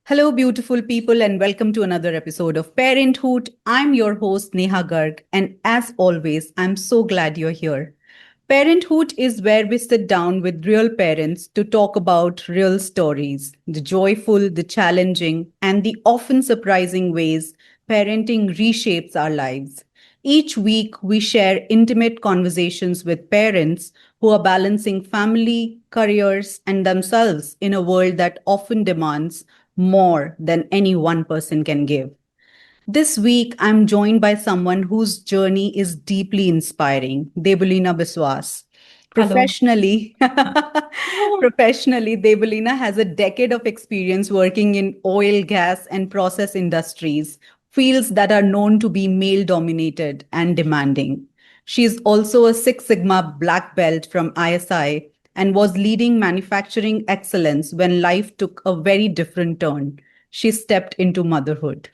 Hello, beautiful people, and welcome to another episode of Parenthood. I'm your host, Neha Garg, and as always, I'm so glad you're here. Parenthood is where we sit down with real parents to talk about real stories, the joyful, the challenging, and the often surprising ways parenting reshapes our lives. Each week, we share intimate conversations with parents who are balancing family, careers, and themselves in a world that often demands more than any one person can give. This week, I'm joined by someone whose journey is deeply inspiring, Debaleena Biswas. Hello. Professionally, professionally, Debaleena has a decade of experience working in oil, gas, and process industries, fields that are known to be male dominated and demanding. She is also a Six Sigma black belt from ISI and was leading manufacturing excellence when life took a very different turn. She stepped into motherhood.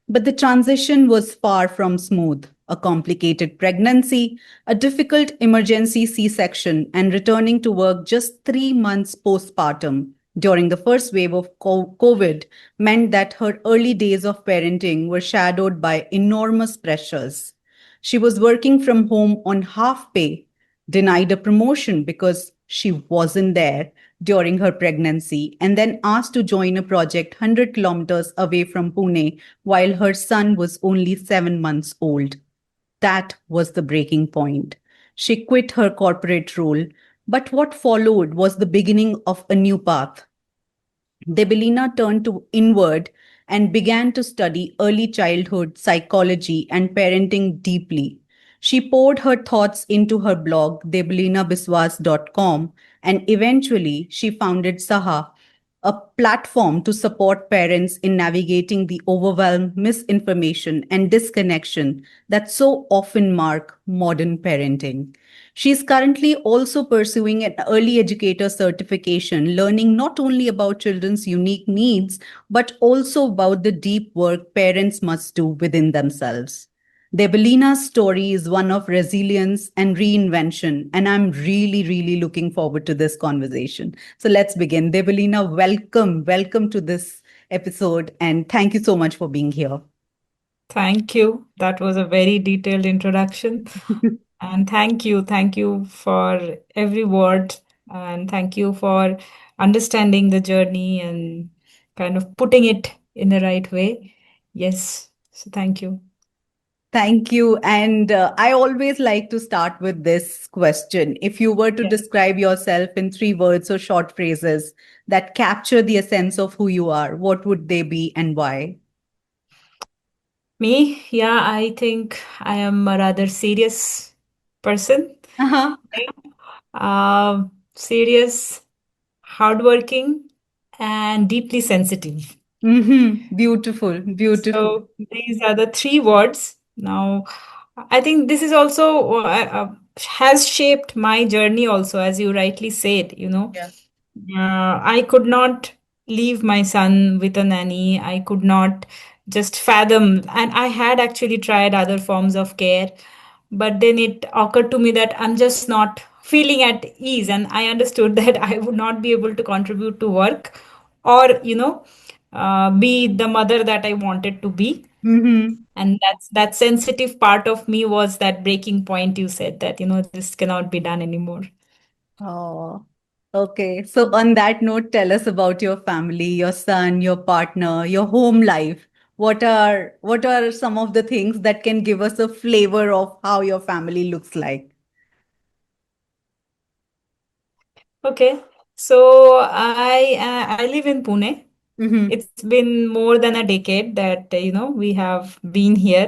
But the transition was far from smooth. A complicated pregnancy, a difficult emergency C section, and returning to work just 3 months postpartum during the first wave of COVID meant that her early days of parenting were shadowed by enormous pressures. She was working from home on half pay, denied a promotion because she wasn't there during her pregnancy, and then asked to join a project 100 kilometers away from Pune while her son was only 7 months old. That was the breaking point. She quit her corporate role, but what followed was the beginning of a new path. Debelina turned to inward and began to study early childhood psychology and parenting deeply. She poured her thoughts into her blog, debeleenabiswas.com, and eventually she founded Saha, a platform to support parents in navigating the overwhelm, misinformation, and disconnection that so often mark modern parenting. She is currently also pursuing an early educator certification, learning not only about children's unique needs, but also about the deep work parents must do within themselves. Debelina's story is one of resilience and reinvention, and I'm really, really looking forward to this conversation. So let's begin. Debelina, welcome to this episode, and thank you so much for being here. Thank you. That was a very detailed introduction. And thank you for every word. And thank you for understanding the journey and kind of putting it in the right way. Yes. So thank you. Thank you. And I always like to start with this question. If you were to Yeah. describe yourself in 3 words or short phrases that capture the essence of who you are, what would they be and why? Me, yeah, I think I am a rather serious person. Uh-huh. Serious, hardworking, and deeply sensitive. Beautiful, beautiful. So these are the three words. Now, I think this is also has shaped my journey also, as you rightly said, Yeah. I could not leave my son with a nanny. I could not just fathom, and I had actually tried other forms of care, but then it occurred to me that I'm just not feeling at ease, and I understood that I would not be able to contribute to work or, be the mother that I wanted to be. Mm-hmm. And that sensitive part of me was that breaking point you said that, this cannot be done anymore. Oh, okay. So on that note, tell us about your family, your son, your partner, your home life. What are some of the things that can give us a flavor of how your family looks like? Okay. So I live in Pune. Mm-hmm. It's been more than a decade that we have been here.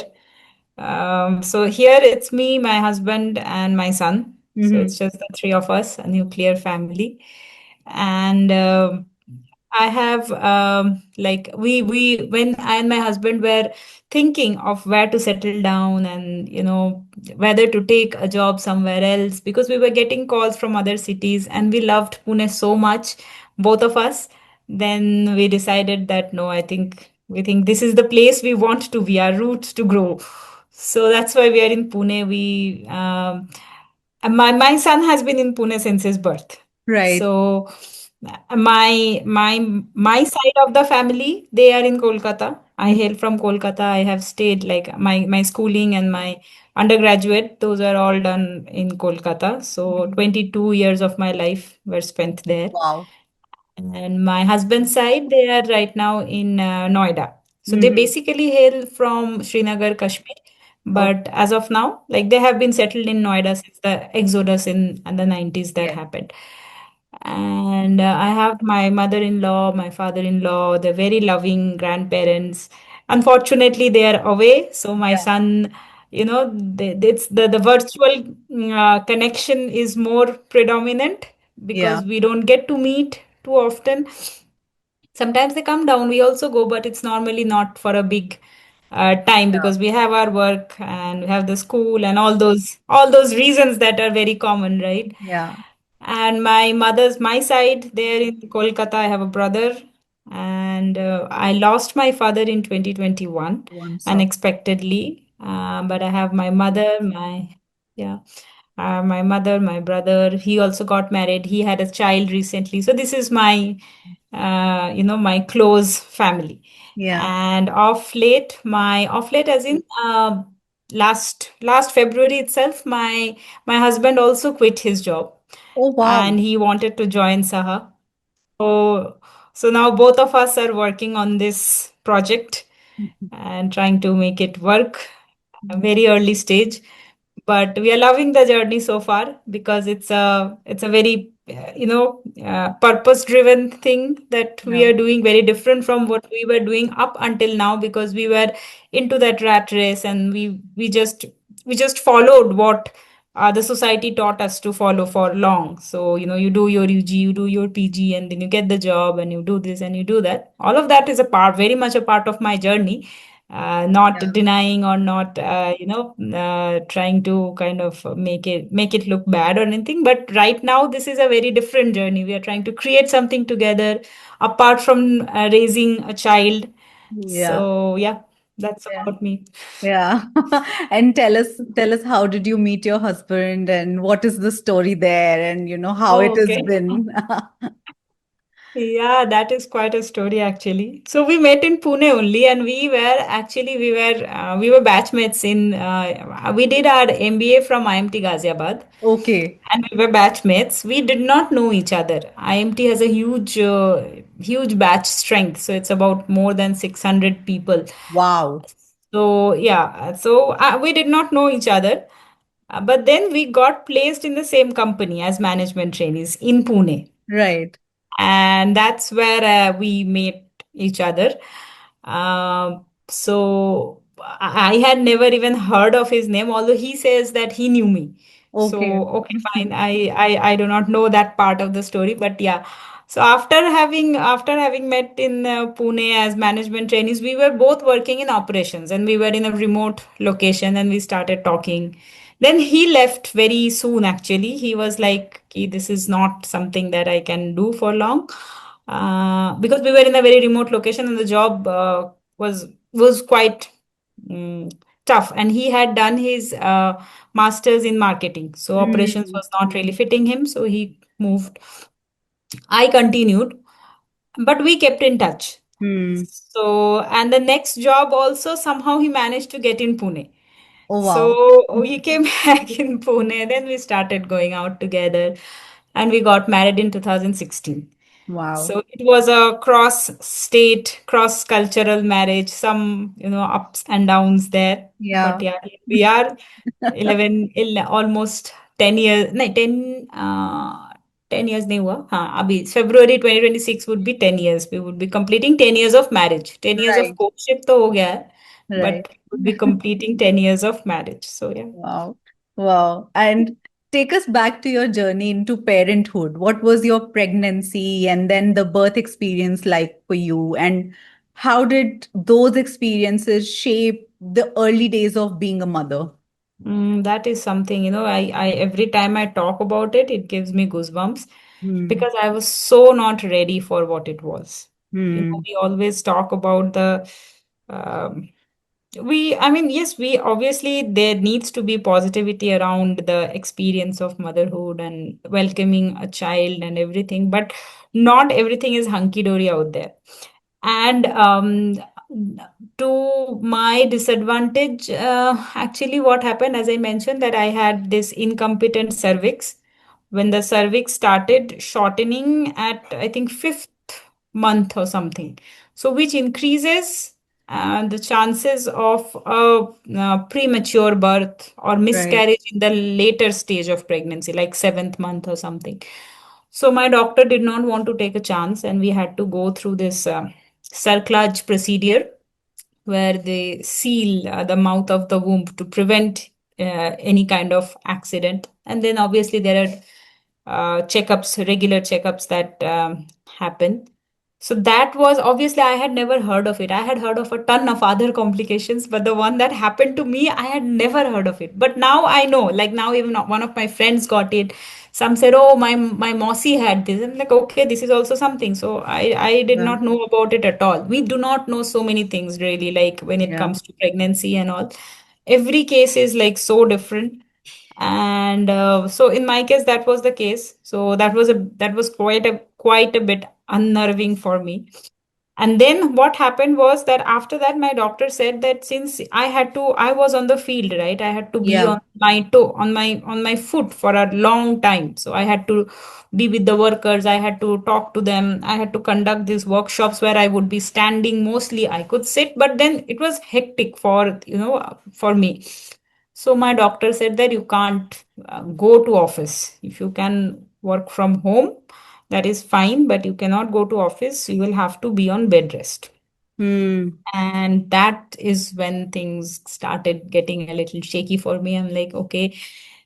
So here it's me, my husband, and my son. So Mm-hmm. it's just the three of us, a nuclear family. And I have like we when I and my husband were thinking of where to settle down and whether to take a job somewhere else, because we were getting calls from other cities and we loved Pune so much, both of us. Then we decided that no, we think this is the place we want to be, our roots to grow. So that's why we are in Pune. We and my son has been in Pune since his birth. Right. So My side of the family, they are in Kolkata. I hail from Kolkata. I have stayed like my schooling and my undergraduate, those are all done in Kolkata. So Mhm. 22 years of my life were spent there. Wow. And my husband's side, they are right now in Noida. So they Hmm. basically hail from Srinagar, Kashmir. Oh, But as of now, like they have been settled in Noida since the exodus in the 90s that yes. happened. And I have my mother-in-law, my father-in-law, they're very loving grandparents. Unfortunately, they are away. So my Yeah. son, it's the virtual connection is more predominant Yeah. because we don't get to meet too often. Sometimes they come down, we also go, but it's normally not for a big time Yeah. because we have our work and we have the school and all those reasons that are very common, right? Yeah. And my side, there in Kolkata, I have a brother, and I lost my father in 2021 One so. unexpectedly. But I have my mother, yeah, my mother, my brother. He also got married. He had a child recently. So this is my close family. Yeah. And off late, as in last February itself, my husband also quit his job Oh, wow. and he wanted to join Saha. So, so now both of us are working on this project and trying to make it work. A very early stage, but we are loving the journey so far because it's a very purpose driven thing that we Yeah. are doing, very different from what we were doing up until now because we were into that rat race and we just followed what the society taught us to follow for long. So you do your UG, you do your PG, and then you get the job and you do this and you do that. All of that is a part, very much a part of my journey, not Yeah. denying or not trying to kind of make it look bad or anything. But right now this is a very different journey. We are trying to create something together apart from raising a child. Yeah. So yeah, that's Yeah. about me. Yeah. And tell us how did you meet your husband and what is the story there and how it Oh, has okay. been. Yeah, that is quite a story actually. So we met in Pune only, and we were batchmates in we did our MBA from IMT Ghaziabad, Okay. and we were batchmates. We did not know each other. IMT has a huge batch strength, so it's about more than 600 people. Wow. So yeah, so we did not know each other, but then we got placed in the same company as management trainees in Pune, Right. and that's where we met each other. So I had never even heard of his name, although he says that he knew me. Okay. So okay, fine. I do not know that part of the story, but yeah. So after having met in Pune as management trainees, we were both working in operations, and we were in a remote location, and we started talking. Then he left very soon, actually. He was like, "Ki, this is not something that I can do for long." Because we were in a very remote location and the job was quite mm, tough. And he had done his master's in marketing. So operations Hmm. was not really fitting him. So he moved. I continued, but we kept in touch. Hmm. So, and the next job also somehow he managed to get in Pune. Oh, wow. So he came back in Pune. Then we started going out together and we got married in 2016. Wow. So it was a cross state, cross cultural marriage, some, ups and downs there. But Yeah. yeah, here we are almost 10 years, no, 10 years नहीं हुआ हाँ अभी February 2026 would be 10 years. We would be completing 10 years of marriage. 10 years of Right. courtship तो हो गया है, Right. but we would be completing 10 years of marriage. So yeah. Wow. Wow. And take us back to your journey into parenthood. What was your pregnancy and then the birth experience like for you? And how did those experiences shape the early days of being a mother? That is something, I every time I talk about it, it gives me goosebumps Hmm. because I was so not ready for what it was. Hmm. We always talk about um, I mean, yes, we obviously there needs to be positivity around the experience of motherhood and welcoming a child and everything, but not everything is hunky dory out there. And to my disadvantage, actually, what happened, as I mentioned, that I had this incompetent cervix. When the cervix started shortening at, I think, fifth month or something, so which increases the chances of premature birth or Right. miscarriage in the later stage of pregnancy, like seventh month or something. So my doctor did not want to take a chance, and we had to go through this cerclage procedure where they seal the mouth of the womb to prevent any kind of accident. And then obviously there are checkups, regular checkups that happen. So that was, obviously, I had never heard of it. I had heard of a ton of other complications, but the one that happened to me, I had never heard of it. But now I know, like now even one of my friends got it. Some said, "Oh, my Mossy had this." I'm like, okay, this is also something. So I did Yeah. not know about it at all. We do not know so many things really, like when it Yeah. comes to pregnancy and all. Every case is like so different. And so in my case, that was the case. So that was quite a bit unnerving for me. And then what happened was that after that, my doctor said that since I was on the field, right? I had to be Yeah. on my toe, on my foot for a long time. So I had to be with the workers. I had to talk to them. I had to conduct these workshops where I would be standing mostly. I could sit, but then it was hectic for me. So my doctor said that you can't go to office. If you can work from home, that is fine, but you cannot go to office. You will have to be on bed rest. Hmm. And that is when things started getting a little shaky for me. I'm like, okay.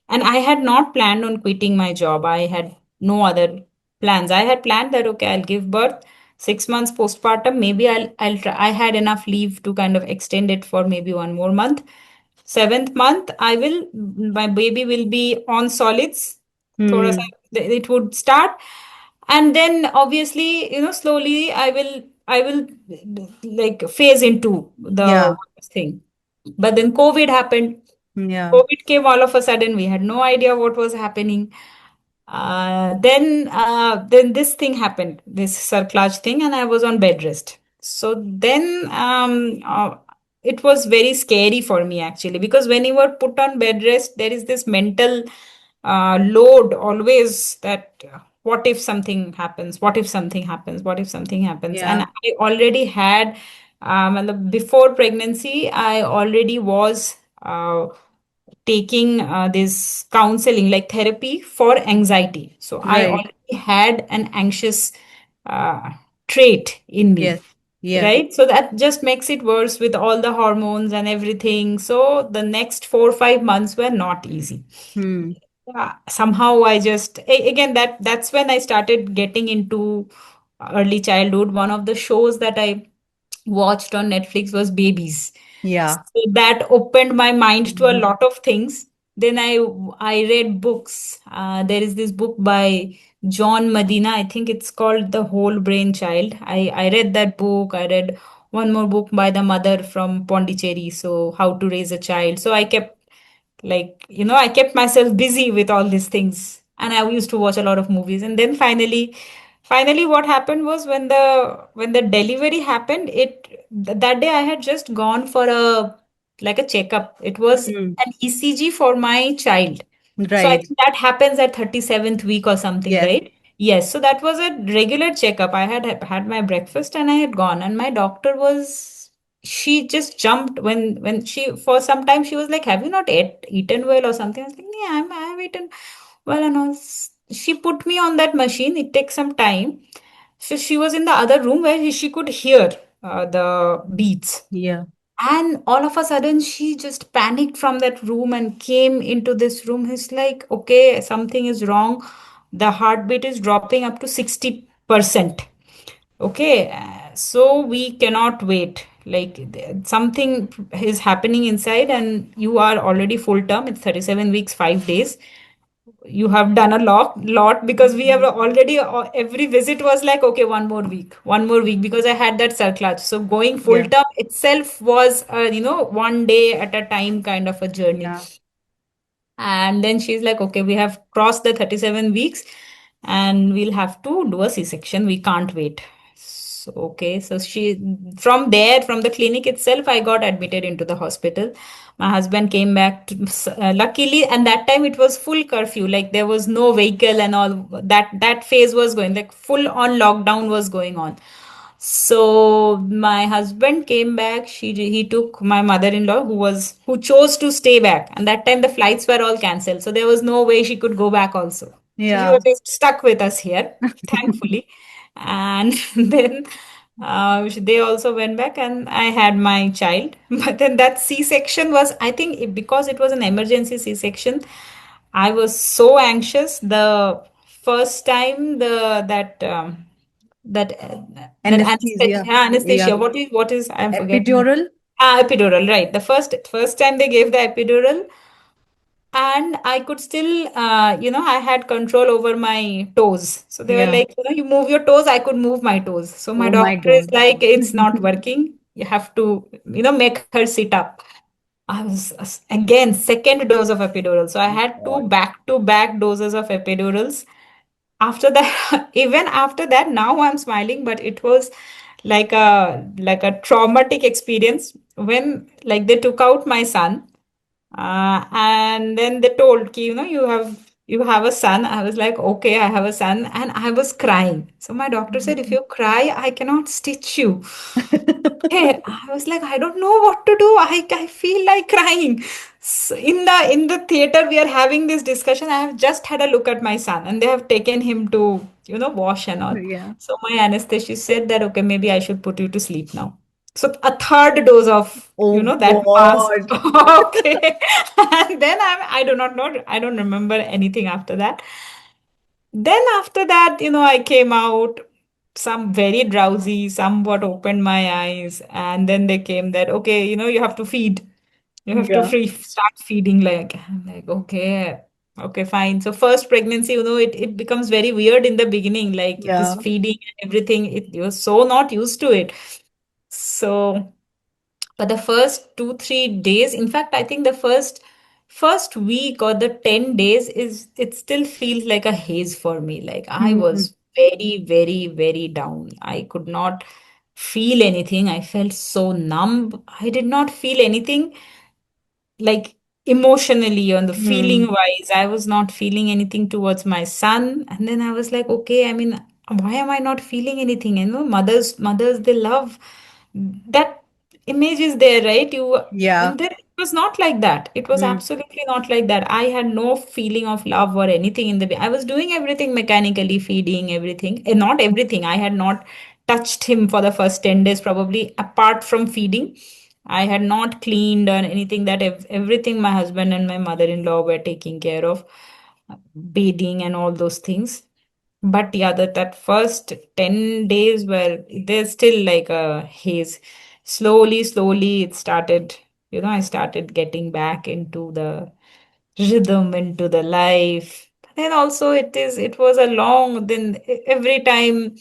And I had not planned on quitting my job. I had no other plans. I had planned that, okay, I'll give birth 6 months postpartum. Maybe I'll try. I had enough leave to kind of extend it for maybe one more month. Seventh month, my baby will be on solids. Thoda sa, Hmm. it would start. And then obviously, slowly I will like phase into the Yeah. thing. But then COVID happened. Yeah. COVID came all of a sudden. We had no idea what was happening. Then this thing happened, this cerclage thing, and I was on bed rest. So then it was very scary for me actually, because when you were put on bed rest, there is this mental load always that what if something happens? What if something happens? What if something happens? And Yeah. I already had, and before pregnancy, I already was. Taking this counseling, like therapy for anxiety. So I Right. already had an anxious uh, trait in me, Yes. Yeah. right? So that just makes it worse with all the hormones and everything. So the next 4 or 5 months were not easy. Hmm. Somehow I just again that's when I started getting into early childhood. One of the shows that I watched on Netflix was Babies. Yeah. So that opened my mind to a Mhm. lot of things. Then I read books. There is this book by John Medina. I think it's called The Whole Brain Child. I read that book. I read one more book by the mother from Pondicherry. So How to Raise a Child. So I kept I kept myself busy with all these things. And I used to watch a lot of movies. And then finally what happened was when the delivery happened, that day I had just gone for a checkup. It was Hmm. an ECG for my child. So I Right. think that happens at 37th week or something, Yes. right? Yes. So that was a regular checkup. I had my breakfast and I had gone, and my doctor was, she just jumped when she, for some time she was like, have you not eaten well or something? I was like, yeah, I have eaten well and all. She put me on that machine. It takes some time. So she was in the other room where she could hear the beats. Yeah. And all of a sudden, she just panicked from that room and came into this room. He's like, okay, something is wrong. The heartbeat is dropping up to 60%. Okay, so we cannot wait. Like something is happening inside, and you are already full term. It's 37 weeks, 5 days. You have done a lot, because we have Mhm. already every visit was like, okay, one more week, because I had that surclarge. So going full Yeah. term itself was, one day at a time kind of a journey. Yeah. And then she's like, okay, we have crossed the 37 weeks. and we'll have to do a C-section. We can't wait. So, okay, so from there, from the clinic itself, I got admitted into the hospital. My husband came back luckily, and that time it was full curfew. Like there was no vehicle and all that phase was going, like full on lockdown was going on. So my husband came back. He took my mother-in-law who chose to stay back, and that time the flights were all cancelled, so there was no way she could go back also. So she Yeah. was just stuck with us here, thankfully. And then they also went back, and I had my child. But then that C-section was, I think, because it was an emergency C-section, I was so anxious. The first time that anesthesia, Anesthesia. Yeah. anesthesia. What is I'm forgetting. Epidural. Epidural, right? The first time they gave the epidural, and I could still, I had control over my toes. So they were Yeah. like, you move your toes. I could move my toes. So my Oh my doctor is God. like, it's not working. You have to, make her sit up. I was again second dose of epidural. So I had two God. back-to-back doses of epidurals. After that, even after that, now I'm smiling, but it was like a traumatic experience when like they took out my son, and then they told ki, you have a son. I was like, okay, I have a son, and I was crying. So my doctor said, if you cry, I cannot stitch you. Hey, I was like, I don't know what to do. I feel like crying. So in the theater, we are having this discussion. I have just had a look at my son, and they have taken him to wash and all. Yeah. So my anesthetist said that, okay, maybe I should put you to sleep now. So a third dose of Oh that mask. God. Okay, and then I do not know. I don't remember anything after that. Then after that, I came out some very drowsy, somewhat opened my eyes, and then they came that, okay, you have to feed. You have to Yeah. start feeding. Like, I'm like, okay, okay, fine. So first pregnancy, it becomes very weird in the beginning, like this Yeah. feeding and everything. You're so not used to it. So but the first 2 3 days, in fact, I think the first week or the 10 days is it still feels like a haze for me. Like I Hmm. was very, very, very down. I could not feel anything. I felt so numb. I did not feel anything, like emotionally, on the feeling Hmm. wise. I was not feeling anything towards my son. And then I was like, okay, I mean, why am I not feeling anything? Mothers, they love that image is there, right? Yeah. And then it was not like that. It was Hmm. absolutely not like that. I had no feeling of love or anything in the way. I was doing everything mechanically, feeding everything, and not everything. I had not touched him for the first 10 days, probably, apart from feeding. I had not cleaned or anything. That everything my husband and my mother-in-law were taking care of, bathing and all those things. But yeah, that first 10 days were, there's still like a haze. Slowly, slowly it started, I started getting back into the rhythm, into the life. And also it was a long, then every time,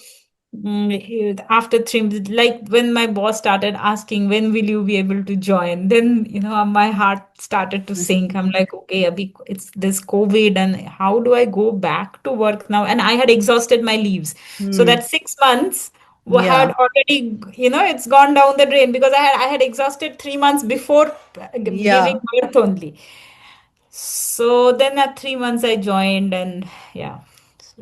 after 3 months, like when my boss started asking, when will you be able to join? Then, my heart started to sink. I'm like, okay, Abhi, it's this COVID, and how do I go back to work now? And I had exhausted my leaves. So Hmm. that 6 months had Yeah. already, it's gone down the drain, because I had exhausted 3 months before giving Yeah. birth only. So then at 3 months I joined, and yeah,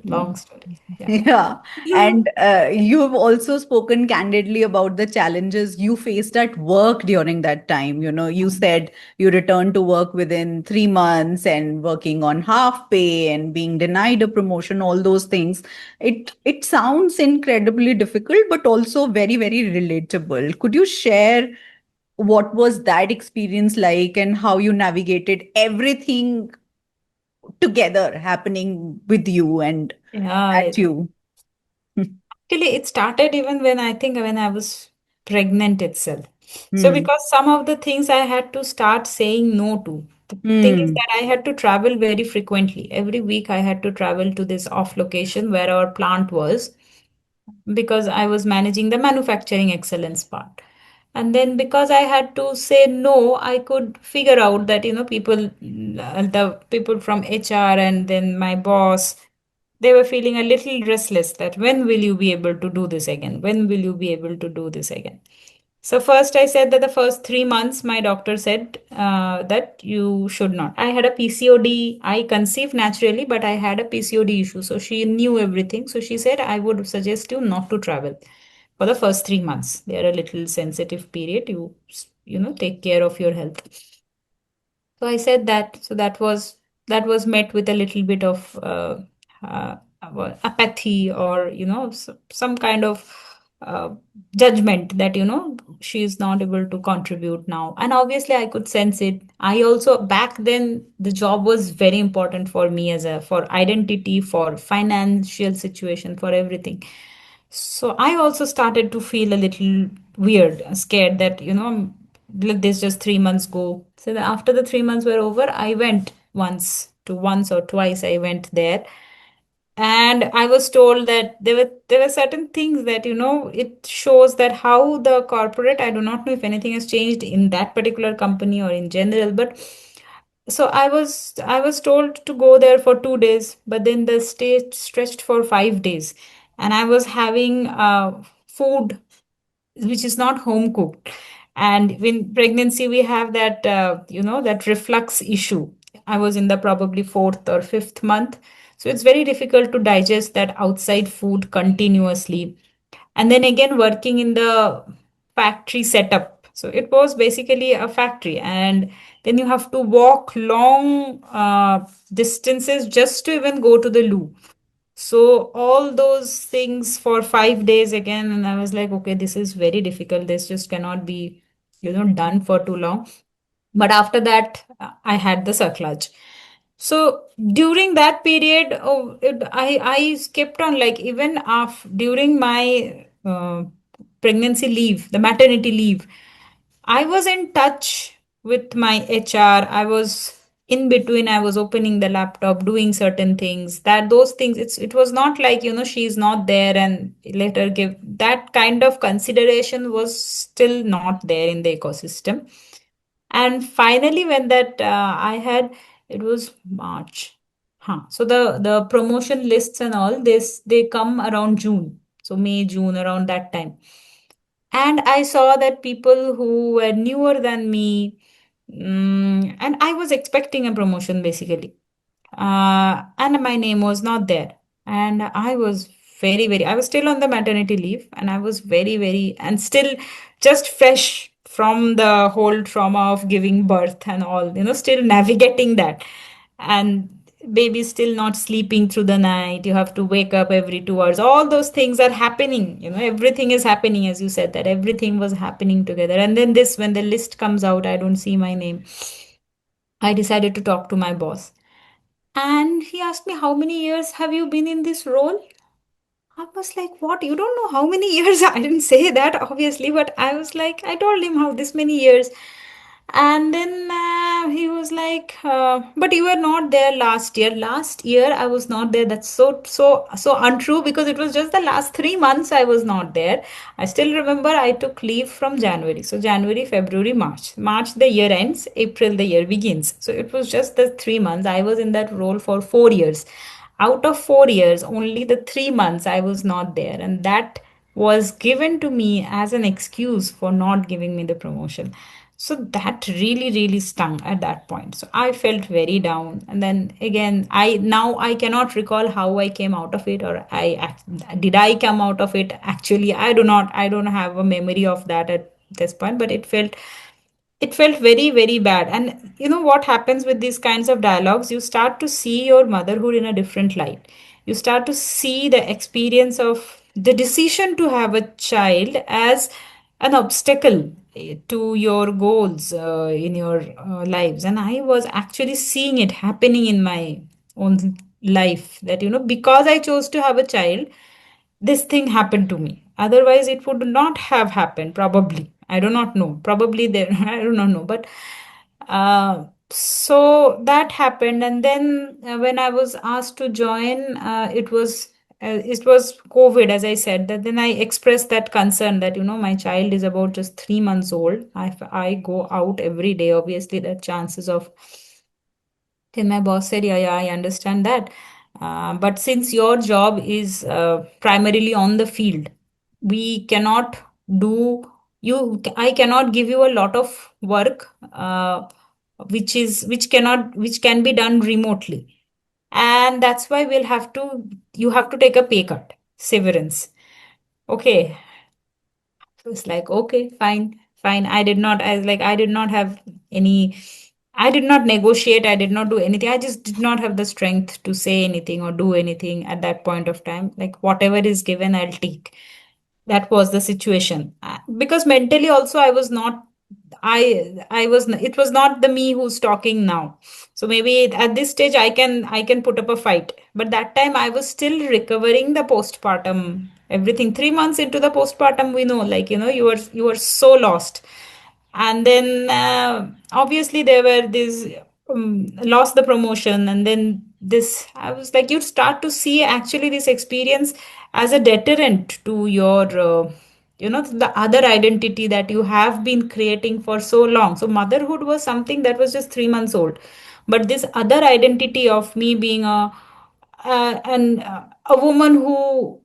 long story. Yeah. Yeah. And you've also spoken candidly about the challenges you faced at work during that time. You said you returned to work within 3 months and working on half pay and being denied a promotion, all those things. It sounds incredibly difficult, but also very, very relatable. Could you share what was that experience like and how you navigated everything together happening with you and Yeah, at you? actually, it started even when I think when I was pregnant itself. So Hmm. because some of the things I had to start saying no to. The thing is Hmm. that I had to travel very frequently. Every week I had to travel to this off location where our plant was, because I was managing the manufacturing excellence part. And then because I had to say no, I could figure out that, the people from HR and then my boss, they were feeling a little restless that when will you be able to do this again? When will you be able to do this again? So first I said that the first 3 months, my doctor said that you should not. I had a PCOD. I conceived naturally, but I had a PCOD issue. So she knew everything. So she said, I would suggest you not to travel for the first 3 months. They are a little sensitive period. Take care of your health. So I said that. So that was met with a little bit of apathy, or some kind of uh, judgment that she is not able to contribute now. And obviously I could sense it. I also, back then, the job was very important for me, as a for identity, for financial situation, for everything. So I also started to feel a little weird, scared that, let this just 3 months go. So after the 3 months were over, I went once or twice. I went there, and I was told that there were certain things that, it shows that how the corporate. I do not know if anything has changed in that particular company or in general, but so I was told to go there for 2 days, but then the stay stretched for 5 days, and I was having food which is not home cooked. And in pregnancy we have that that reflux issue. I was in the probably fourth or fifth month, so it's very difficult to digest that outside food continuously. And then again, working in the factory setup, so it was basically a factory, and then you have to walk long distances just to even go to the loo. So all those things for 5 days again, and I was like, okay, this is very difficult. This just cannot be, done for too long. But after that, I had the circlage. So during that period, I kept on, like, even during my pregnancy leave, the maternity leave, I was in touch with my HR. I was in between. I was opening the laptop, doing certain things. That those things. It was not like, she's not there and let her give. That kind of consideration was still not there in the ecosystem. And finally, when that I had, it was March. Huh. So the promotion lists and all this, they come around June. So May, June, around that time. And I saw that people who were newer than me, and I was expecting a promotion basically, and my name was not there. And I was very, very, I was still on the maternity leave, and I was very, very, and still just fresh from the whole trauma of giving birth and all, still navigating that. And baby still not sleeping through the night. You have to wake up every 2 hours. All those things are happening. Everything is happening, as you said, that everything was happening together. And then this, when the list comes out, I don't see my name. I decided to talk to my boss. And he asked me, how many years have you been in this role? I was like, what? You don't know how many years? I didn't say that, obviously, but I was like, I told him how this many years. And then he was like, but you were not there last year. Last year I was not there. That's so untrue, because it was just the last 3 months I was not there. I still remember I took leave from January. So January, February, March. March the year ends, April the year begins. So it was just the 3 months. I was in that role for 4 years. Out of 4 years, only the 3 months I was not there. And that was given to me as an excuse for not giving me the promotion. So that really, really stung at that point. So I felt very down. And then again, I cannot recall how I came out of it, or did I come out of it? Actually, I don't have a memory of that at this point, but it felt very, very bad. And you know what happens with these kinds of dialogues? You start to see your motherhood in a different light. You start to see the experience of the decision to have a child as an obstacle to your goals in your lives. And I was actually seeing it happening in my own life, that, because I chose to have a child, this thing happened to me. Otherwise, it would not have happened, probably. I do not know. Probably there, I do not know. But so that happened. And then when I was asked to join, it was COVID, as I said. That then I expressed that concern that, my child is about just 3 months old. I go out every day. Obviously, the chances of. Then my boss said, yeah, yeah, I understand that. But since your job is primarily on the field, we cannot do I cannot give you a lot of work, which can be done remotely, and that's why you have to take a pay cut, severance. Okay, so it's like, okay, fine, fine. I did not have any, I did not negotiate, I did not do anything. I just did not have the strength to say anything or do anything at that point of time. Like, whatever is given, I'll take. That was the situation. Because mentally also I was not, it was not the me who's talking now. So maybe at this stage I can put up a fight, but that time I was still recovering the postpartum everything. 3 months into the postpartum, we know, like, you were so lost. And then obviously there were this, lost the promotion, and then this, I was like, you start to see actually this experience as a deterrent to your the other identity that you have been creating for so long. So motherhood was something that was just 3 months old, but this other identity of me being a woman who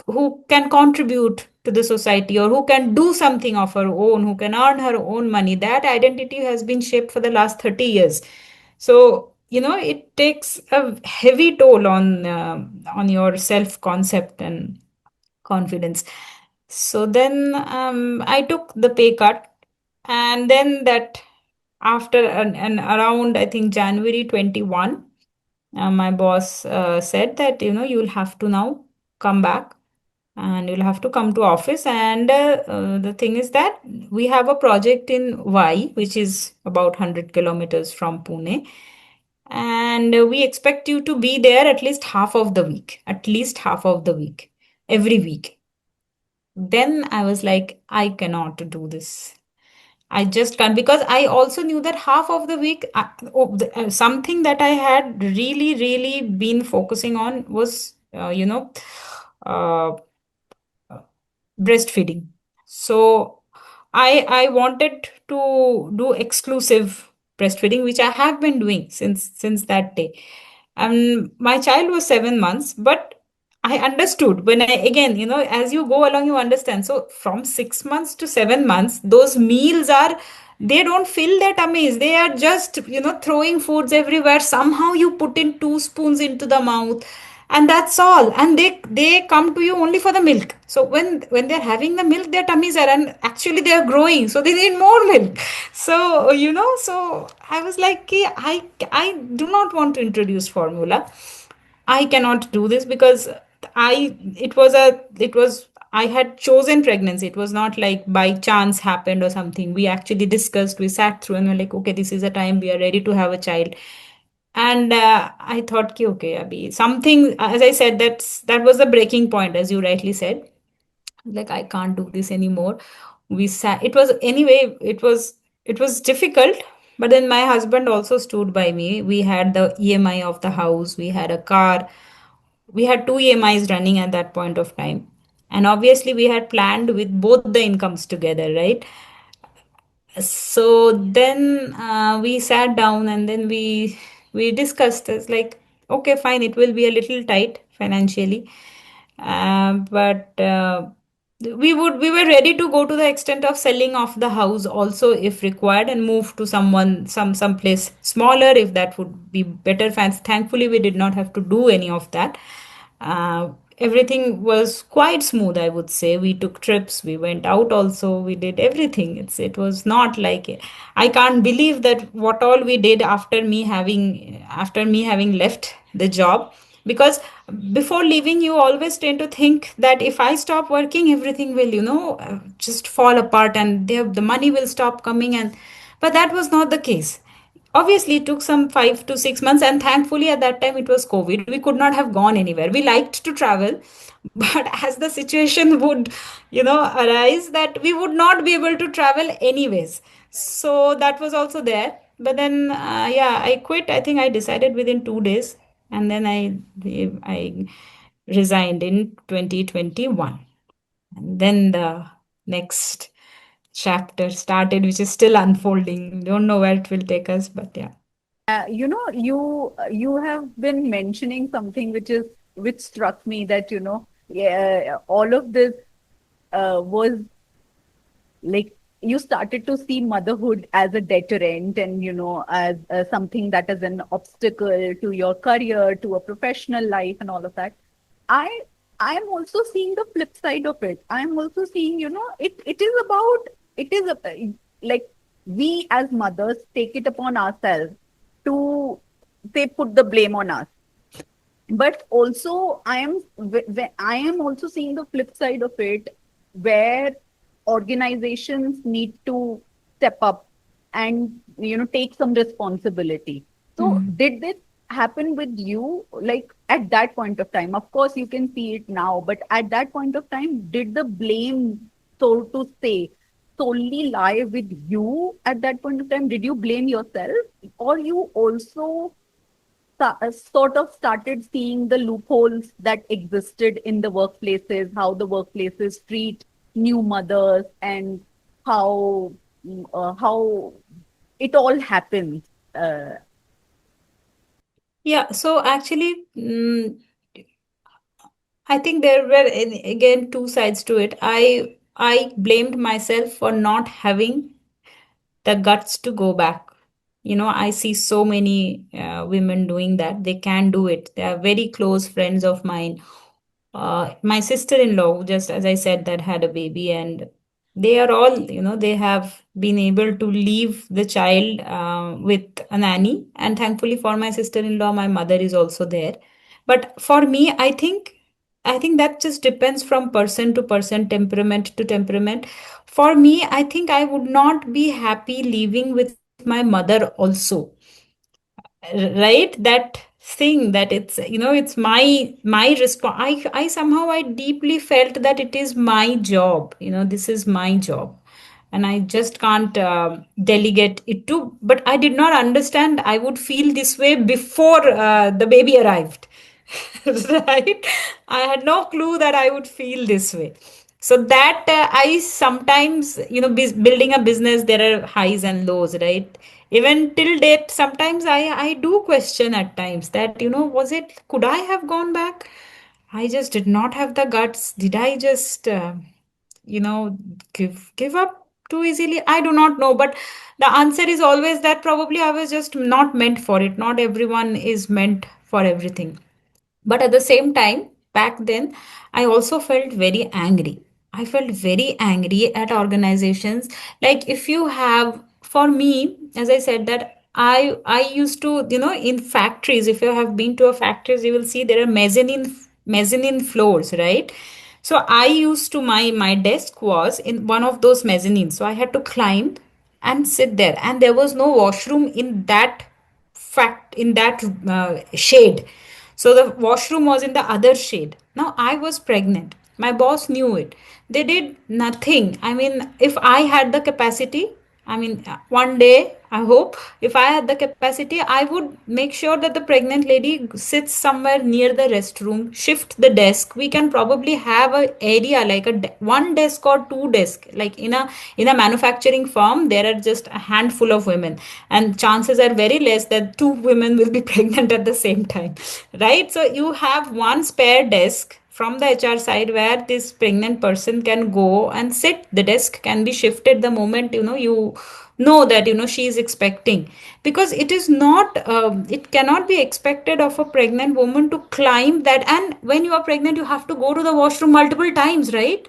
who can contribute to the society, or who can do something of her own, who can earn her own money, that identity has been shaped for the last 30 years. So it takes a heavy toll on your self concept and confidence. So then I took the pay cut, and then that, after an around, I think, January 21, my boss said that, you'll have to now come back, and you'll have to come to office. And the thing is that we have a project in Y, which is about 100 kilometers from Pune, and we expect you to be there at least half of the week, every week. Then I was like, I cannot do this. I just can't, because I also knew that half of the week, something that I had really, really been focusing on was, uh, breastfeeding. So I wanted to do exclusive breastfeeding, which I have been doing since that day. My child was 7 months, but I understood when I, again, as you go along, you understand. So from 6 months to 7 months, those meals are, they don't fill their tummies. They are just, throwing foods everywhere. Somehow you put in 2 spoons into the mouth, and that's all. And they come to you only for the milk. So when they're having the milk, their tummies are, and actually they are growing, so they need more milk. So so I was like, "Okay, I do not want to introduce formula. I cannot do this, because it was, I had chosen pregnancy. It was not like by chance happened or something. We actually discussed, we sat through, and we're like, okay, this is the time we are ready to have a child. And I thought, ki, okay, Abhi, something, as I said, that was the breaking point, as you rightly said. Like, I can't do this anymore. We sat, it was, anyway, it was difficult. But then my husband also stood by me. We had the EMI of the house, we had a car, we had two EMIs running at that point of time. And obviously, we had planned with both the incomes together, right? So then we sat down, and then we discussed. It's like, okay, fine, it will be a little tight financially, but we were ready to go to the extent of selling off the house also, if required, and move to some place smaller, if that would be better. Thankfully, we did not have to do any of that. Everything was quite smooth, I would say. We took trips, we went out also, we did everything. It was not like, I can't believe that what all we did after me having left the job. Because before leaving, you always tend to think that if I stop working, everything will, just fall apart, and the money will stop coming. And but that was not the case. Obviously, it took some 5 to 6 months, and thankfully, at that time, it was COVID. We could not have gone anywhere. We liked to travel, but as the situation would, arise, that we would not be able to travel anyways. So that was also there. But then, yeah, I quit. I think I decided within 2 days, and then I resigned in 2021. And then the next chapter started, which is still unfolding. Don't know where it will take us, but yeah. You have been mentioning something which struck me, that yeah, all of this was like you started to see motherhood as a deterrent, and as something that is an obstacle to your career, to a professional life, and all of that. I i am also seeing the flip side of it. I'm also seeing, it is about, it is like we as mothers take it upon ourselves to, they put the blame on us. But also I am also seeing the flip side of it, where organizations need to step up and take some responsibility. So Hmm. did this happen with you, like at that point of time? Of course you can see it now, but at that point of time, did the blame, so to say, solely lie with you? At that point of time, did you blame yourself, or you also sort of started seeing the loopholes that existed in the workplaces, how the workplaces treat new mothers, and how how it all happens. Uh, Yeah, so actually, I think there were again two sides to it. I blamed myself for not having the guts to go back. I see so many women doing that. They can do it. They are very close friends of mine. My sister-in-law, just as I said, that had a baby, and they are all, they have been able to leave the child with a nanny. And thankfully for my sister-in-law, my mother is also there. But for me, I think that just depends from person to person, temperament to temperament. For me, I think I would not be happy living with my mother also, right? That thing that it's my response. I somehow, I deeply felt that it is my job, this is my job, and I just can't delegate it to. But I did not understand I would feel this way before the baby arrived. Right? I had no clue that I would feel this way. So that I sometimes, building a business, there are highs and lows, right? Even till date, sometimes I do question at times that, was it, could I have gone back? I just did not have the guts. Did I just, you know, give up too easily? I do not know. But the answer is always that probably I was just not meant for it. Not everyone is meant for everything. But at the same time, back then, I also felt very angry. I felt very angry at organizations. Like, if you have, for me, as I said, that I used to, in factories, if you have been to a factories, you will see there are mezzanine floors, right? So I used to, my desk was in one of those mezzanines. So I had to climb and sit there, and there was no washroom in that shade. So the washroom was in the other shade. Now I was pregnant. My boss knew it. They did nothing. I mean, if I had the capacity, I mean, one day, I hope, if I had the capacity, I would make sure that the pregnant lady sits somewhere near the restroom, shift the desk. We can probably have a area like one desk or two desk. Like in a manufacturing firm, there are just a handful of women, and chances are very less that two women will be pregnant at the same time, right? So you have one spare desk from the HR side where this pregnant person can go and sit. The desk can be shifted the moment you know that she is expecting, because it is not it cannot be expected of a pregnant woman to climb that. And when you are pregnant, you have to go to the washroom multiple times, right?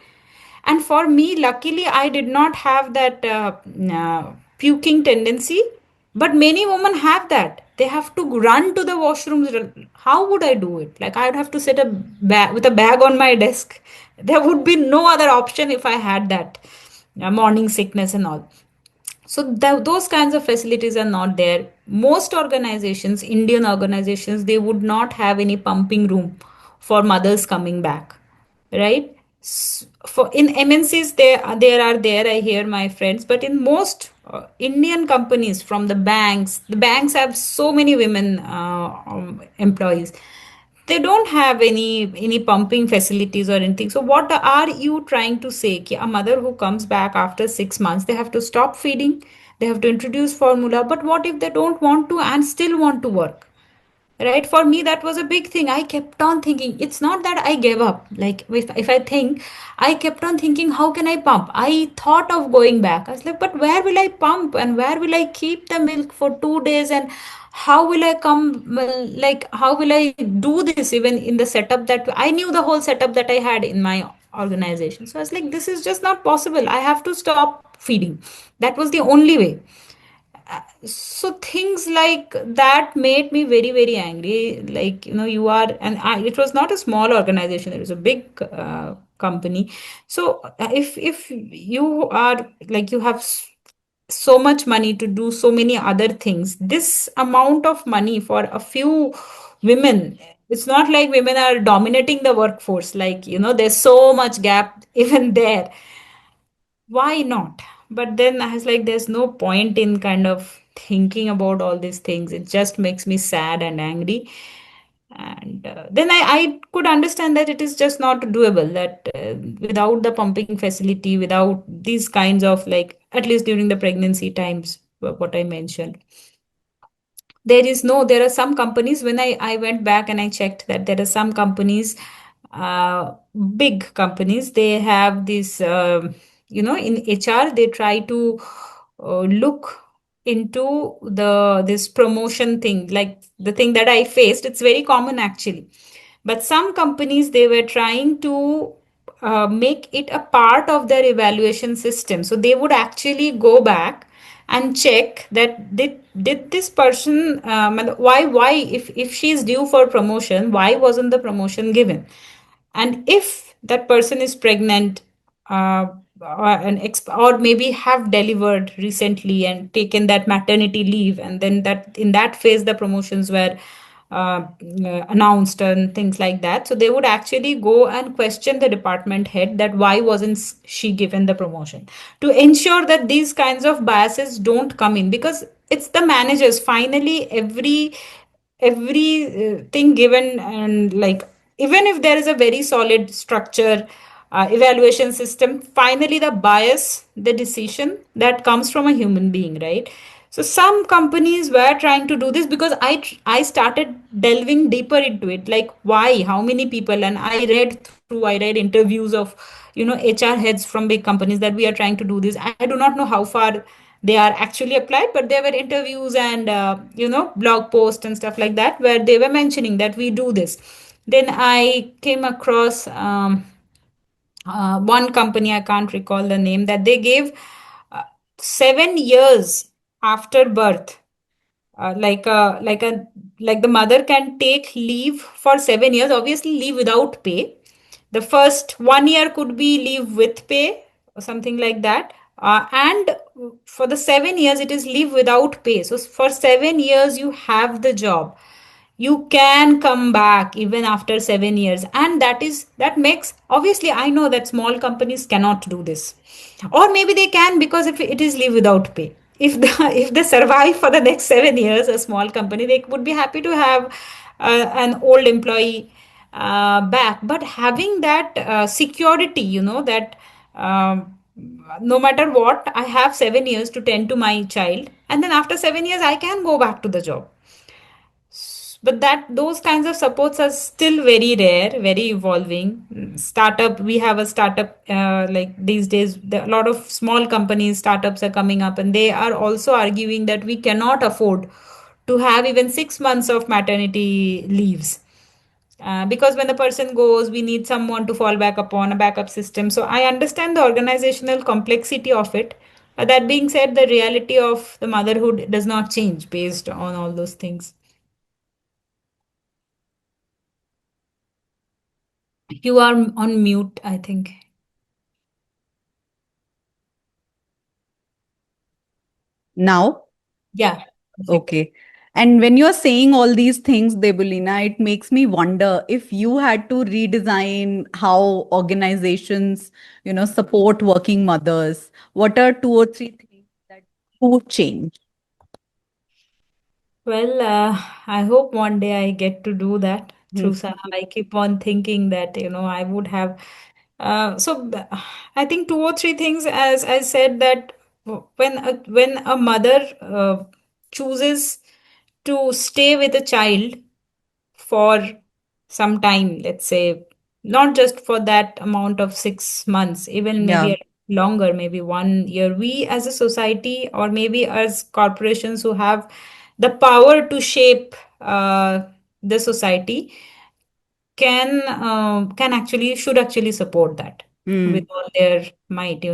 And for me, luckily, I did not have that puking tendency. But many women have that. They have to run to the washrooms. How would I do it? Like, I would have to sit with a bag on my desk. There would be no other option if I had that morning sickness and all. So those kinds of facilities are not there. Most organizations, Indian organizations, they would not have any pumping room for mothers coming back, right? For in MNCs, there are there, I hear my friends, but in most Indian companies, from the banks have so many women employees. They don't have any pumping facilities or anything. So what are you trying to say? Ki a mother who comes back after 6 months, they have to stop feeding, they have to introduce formula. But what if they don't want to and still want to work? Right, for me that was a big thing. I kept on thinking, it's not that I gave up. Like if I think, I kept on thinking, how can I pump? I thought of going back. I was like, but where will I pump and where will I keep the milk for 2 days, and how will I come, well, like how will I do this even in the setup that I knew, the whole setup that I had in my organization. So I was like, this is just not possible. I have to stop feeding. That was the only way. So things like that made me very very angry. Like, you are, and it was not a small organization, it was a big company. So if you are like, you have so much money to do so many other things, this amount of money for a few women, it's not like women are dominating the workforce, like, there's so much gap even there. Why not? But then I was like, there's no point in kind of thinking about all these things. It just makes me sad and angry. And then I could understand that it is just not doable, that without the pumping facility, without these kinds of, like, at least during the pregnancy times, what I mentioned, there are some companies, when I went back and I checked, that there are some companies, uh, big companies, they have this, in HR, they try to look into this promotion thing, like the thing that I faced. It's very common actually. But some companies, they were trying to make it a part of their evaluation system. So they would actually go back and check that did this person, why, if she is due for promotion, why wasn't the promotion given? And if that person is pregnant, or maybe have delivered recently and taken that maternity leave, and then that in that phase the promotions were announced and things like that, so they would actually go and question the department head, that why wasn't she given the promotion, to ensure that these kinds of biases don't come in. Because it's the managers finally, every thing given, and like, even if there is a very solid structure, evaluation system, finally the bias, the decision that comes from a human being, right? So some companies were trying to do this, because I started delving deeper into it, like why, how many people, and I read interviews of, HR heads from big companies, that we are trying to do this. I do not know how far they are actually applied, but there were interviews and blog posts and stuff like that, where they were mentioning that we do this. Then I came across one company, I can't recall the name, that they gave uh, 7 years after birth, like the mother can take leave for 7 years, obviously leave without pay. The first 1 year could be leave with pay or something like that, and for the 7 years it is leave without pay. So for 7 years you have the job, you can come back even after 7 years. And that makes, obviously I know that small companies cannot do this, or maybe they can, because if it is leave without pay, if the, if they survive for the next 7 years, a small company, they would be happy to have an old employee back. But having that security, that no matter what, I have 7 years to tend to my child, and then after 7 years I can go back to the job. But that those kinds of supports are still very rare, very evolving. Startup, we have a startup, like these days a lot of small companies, startups are coming up, and they are also arguing that we cannot afford to have even 6 months of maternity leaves, because when the person goes, we need someone to fall back upon, a backup system. So I understand the organizational complexity of it. That being said, the reality of the motherhood does not change based on all those things. You are on mute, I think. Now, Yeah, perfect. okay. And when you're saying all these things, Debulina, it makes me wonder if you had to redesign how organizations, support working mothers, what are two or three things that you would change? Well, I hope one day I get to do that through Hmm. Saha. I keep on thinking that, I would have. I think two or three things, as I said, that when a mother chooses to stay with a child for some time, let's say, not just for that amount of 6 months, even maybe Yeah. a longer, maybe 1 year, we as a society or maybe as corporations who have the power to shape the society can actually should actually support that with Mm. all their might,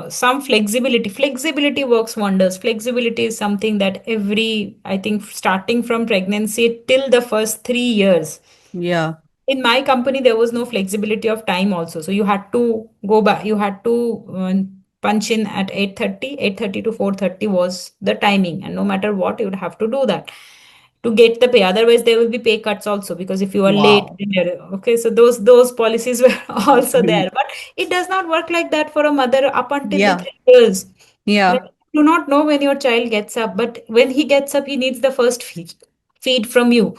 some flexibility works wonders. Flexibility is something that every, I think, starting from pregnancy till the first 3 years. Yeah. In my company there was no flexibility of time also, so you had to go back, you had to punch in at 8:30 to 4:30 was the timing, and no matter what you would have to do that to get the pay. Otherwise there will be pay cuts also, because if you are late, Wow. okay, so those policies were also Mm. there. But it does not work like that for a mother up until the Yeah. 3 years. Like, Yeah. you do not know when your child gets up, but when he gets up he needs the first feed from you.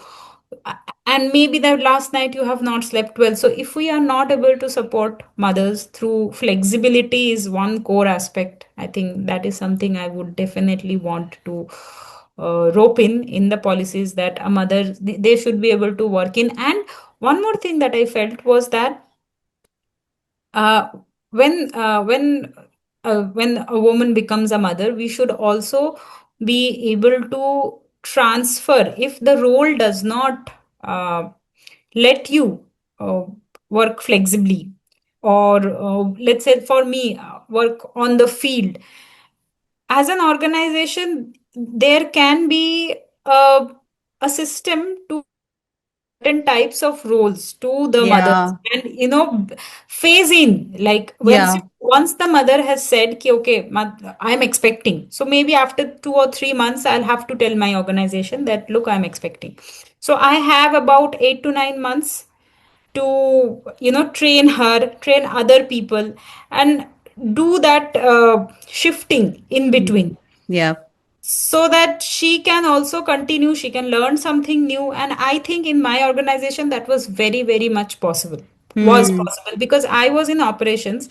And maybe that last night you have not slept well. So if we are not able to support mothers through flexibility is one core aspect, I think that is something I would definitely want to rope in the policies, that a mother, they should be able to work in. And one more thing that I felt was that uh, when a woman becomes a mother, we should also be able to transfer, if the role does not let you uh, work flexibly, or let's say for me, work on the field. As an organization, there can be a system to assign certain types of roles to the mothers, Yeah. and phase in, like Yeah. once the mother has said ki, okay, I'm expecting, so maybe after 2 or 3 months I'll have to tell my organization that, look, I'm expecting. So I have about 8 to 9 months to train her, train other people, and do that shifting in Mm. between, Yeah. so that she can also continue, she can learn something new. And I think in my organization that was very, very much possible, was Hmm. possible, because I was in operations,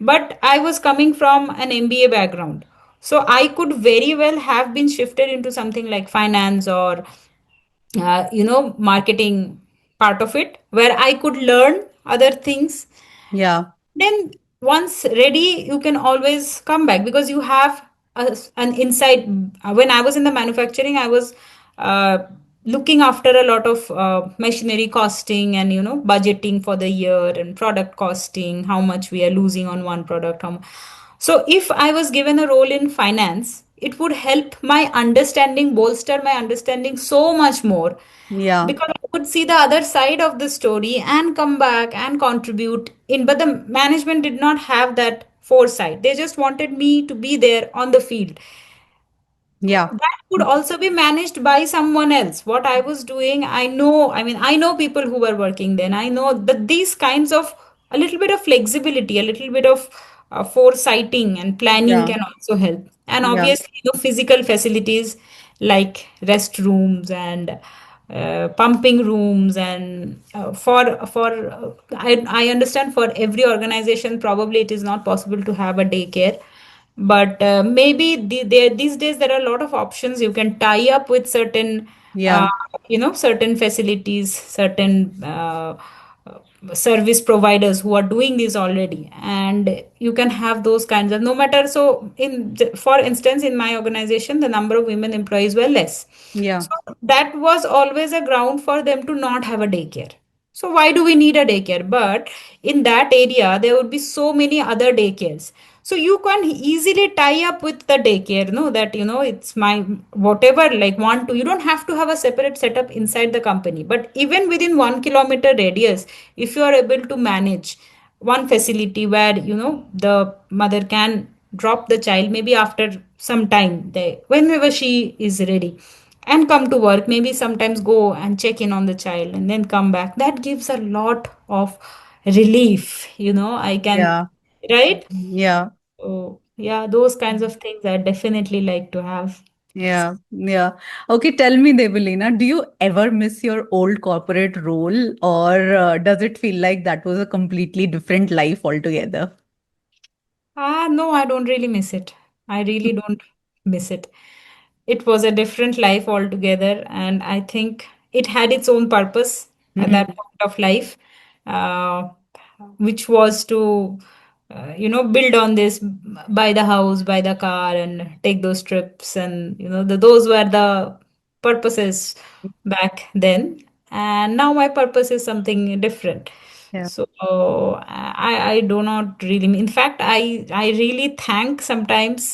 but I was coming from an MBA background. So I could very well have been shifted into something like finance, or marketing part of it, where I could learn other things. Yeah. Then once ready, you can always come back, because you have an insight. When I was in the manufacturing, I was uh, looking after a lot of machinery costing, and budgeting for the year, and product costing, how much we are losing on one product, so if I was given a role in finance, it would help my understanding, bolster my understanding so much more, Yeah. because I could see the other side of the story and come back and contribute in. But the management did not have that foresight. They just wanted me to be there on the field. Yeah. That could also be managed by someone else. What I was doing, I know people who were working then. I know that these kinds of, a little bit of flexibility, a little bit of foresighting and planning Yeah. can also help. And Yeah. obviously, physical facilities like restrooms and pumping rooms, and I understand for every organization probably it is not possible to have a daycare, but maybe these days there are a lot of options. You can tie up with certain uh, Yeah. certain facilities, certain service providers who are doing this already, and you can have those kinds of, no matter. So for instance, in my organization the number of women employees were less, Yeah. so that was always a ground for them to not have a daycare. So why do we need a daycare? But in that area, there would be so many other daycares. So you can easily tie up with the daycare, no, that it's my whatever, like want to. You don't have to have a separate setup inside the company. But even within 1 kilometer radius, if you are able to manage one facility where the mother can drop the child maybe after some time, whenever she is ready, and come to work, maybe sometimes go and check in on the child and then come back, that gives a lot of relief, I can, Yeah. right? Yeah. So yeah, those kinds of things I definitely like to have. Yeah. Yeah. Okay, tell me, Devalina, do you ever miss your old corporate role, or does it feel like that was a completely different life altogether? No, I don't really miss it. I really don't miss it. It was a different life altogether, and I think it had its own purpose at that Mhm. point of life, uh, which was to build on this, buy the house, buy the car, and take those trips, and those were the purposes back then. And now my purpose is something different. Yeah. So I do not really, in fact, I really thank sometimes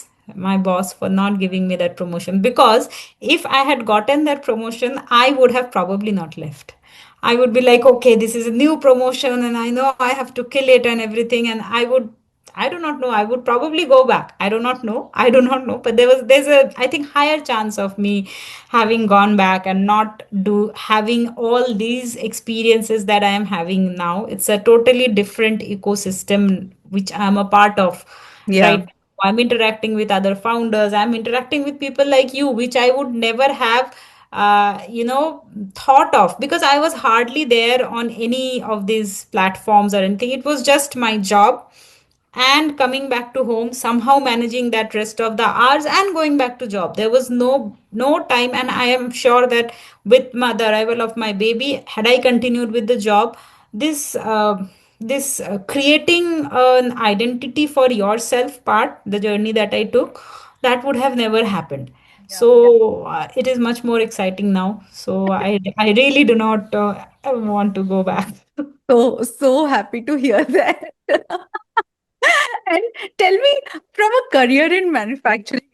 my boss for not giving me that promotion, because if I had gotten that promotion, I would have probably not left. I would be like, okay, this is a new promotion and I know I have to kill it and everything. And I do not know, I would probably go back. I do not know. I do not know. But there's a, I think, higher chance of me having gone back and not do having all these experiences that I am having now. It's a totally different ecosystem which I'm a part of Yeah. right now. I'm interacting with other founders. I'm interacting with people like you, which I would never have thought of, because I was hardly there on any of these platforms or anything. It was just my job and coming back to home, somehow managing that rest of the hours and going back to job. There was no time. And I am sure that with the arrival of my baby, had I continued with the job, this creating an identity for yourself part, the journey that I took, that would have never happened. Yeah. So it is much more exciting now. So I really do not want to go back. So happy to hear that. And tell me, from a career in manufacturing,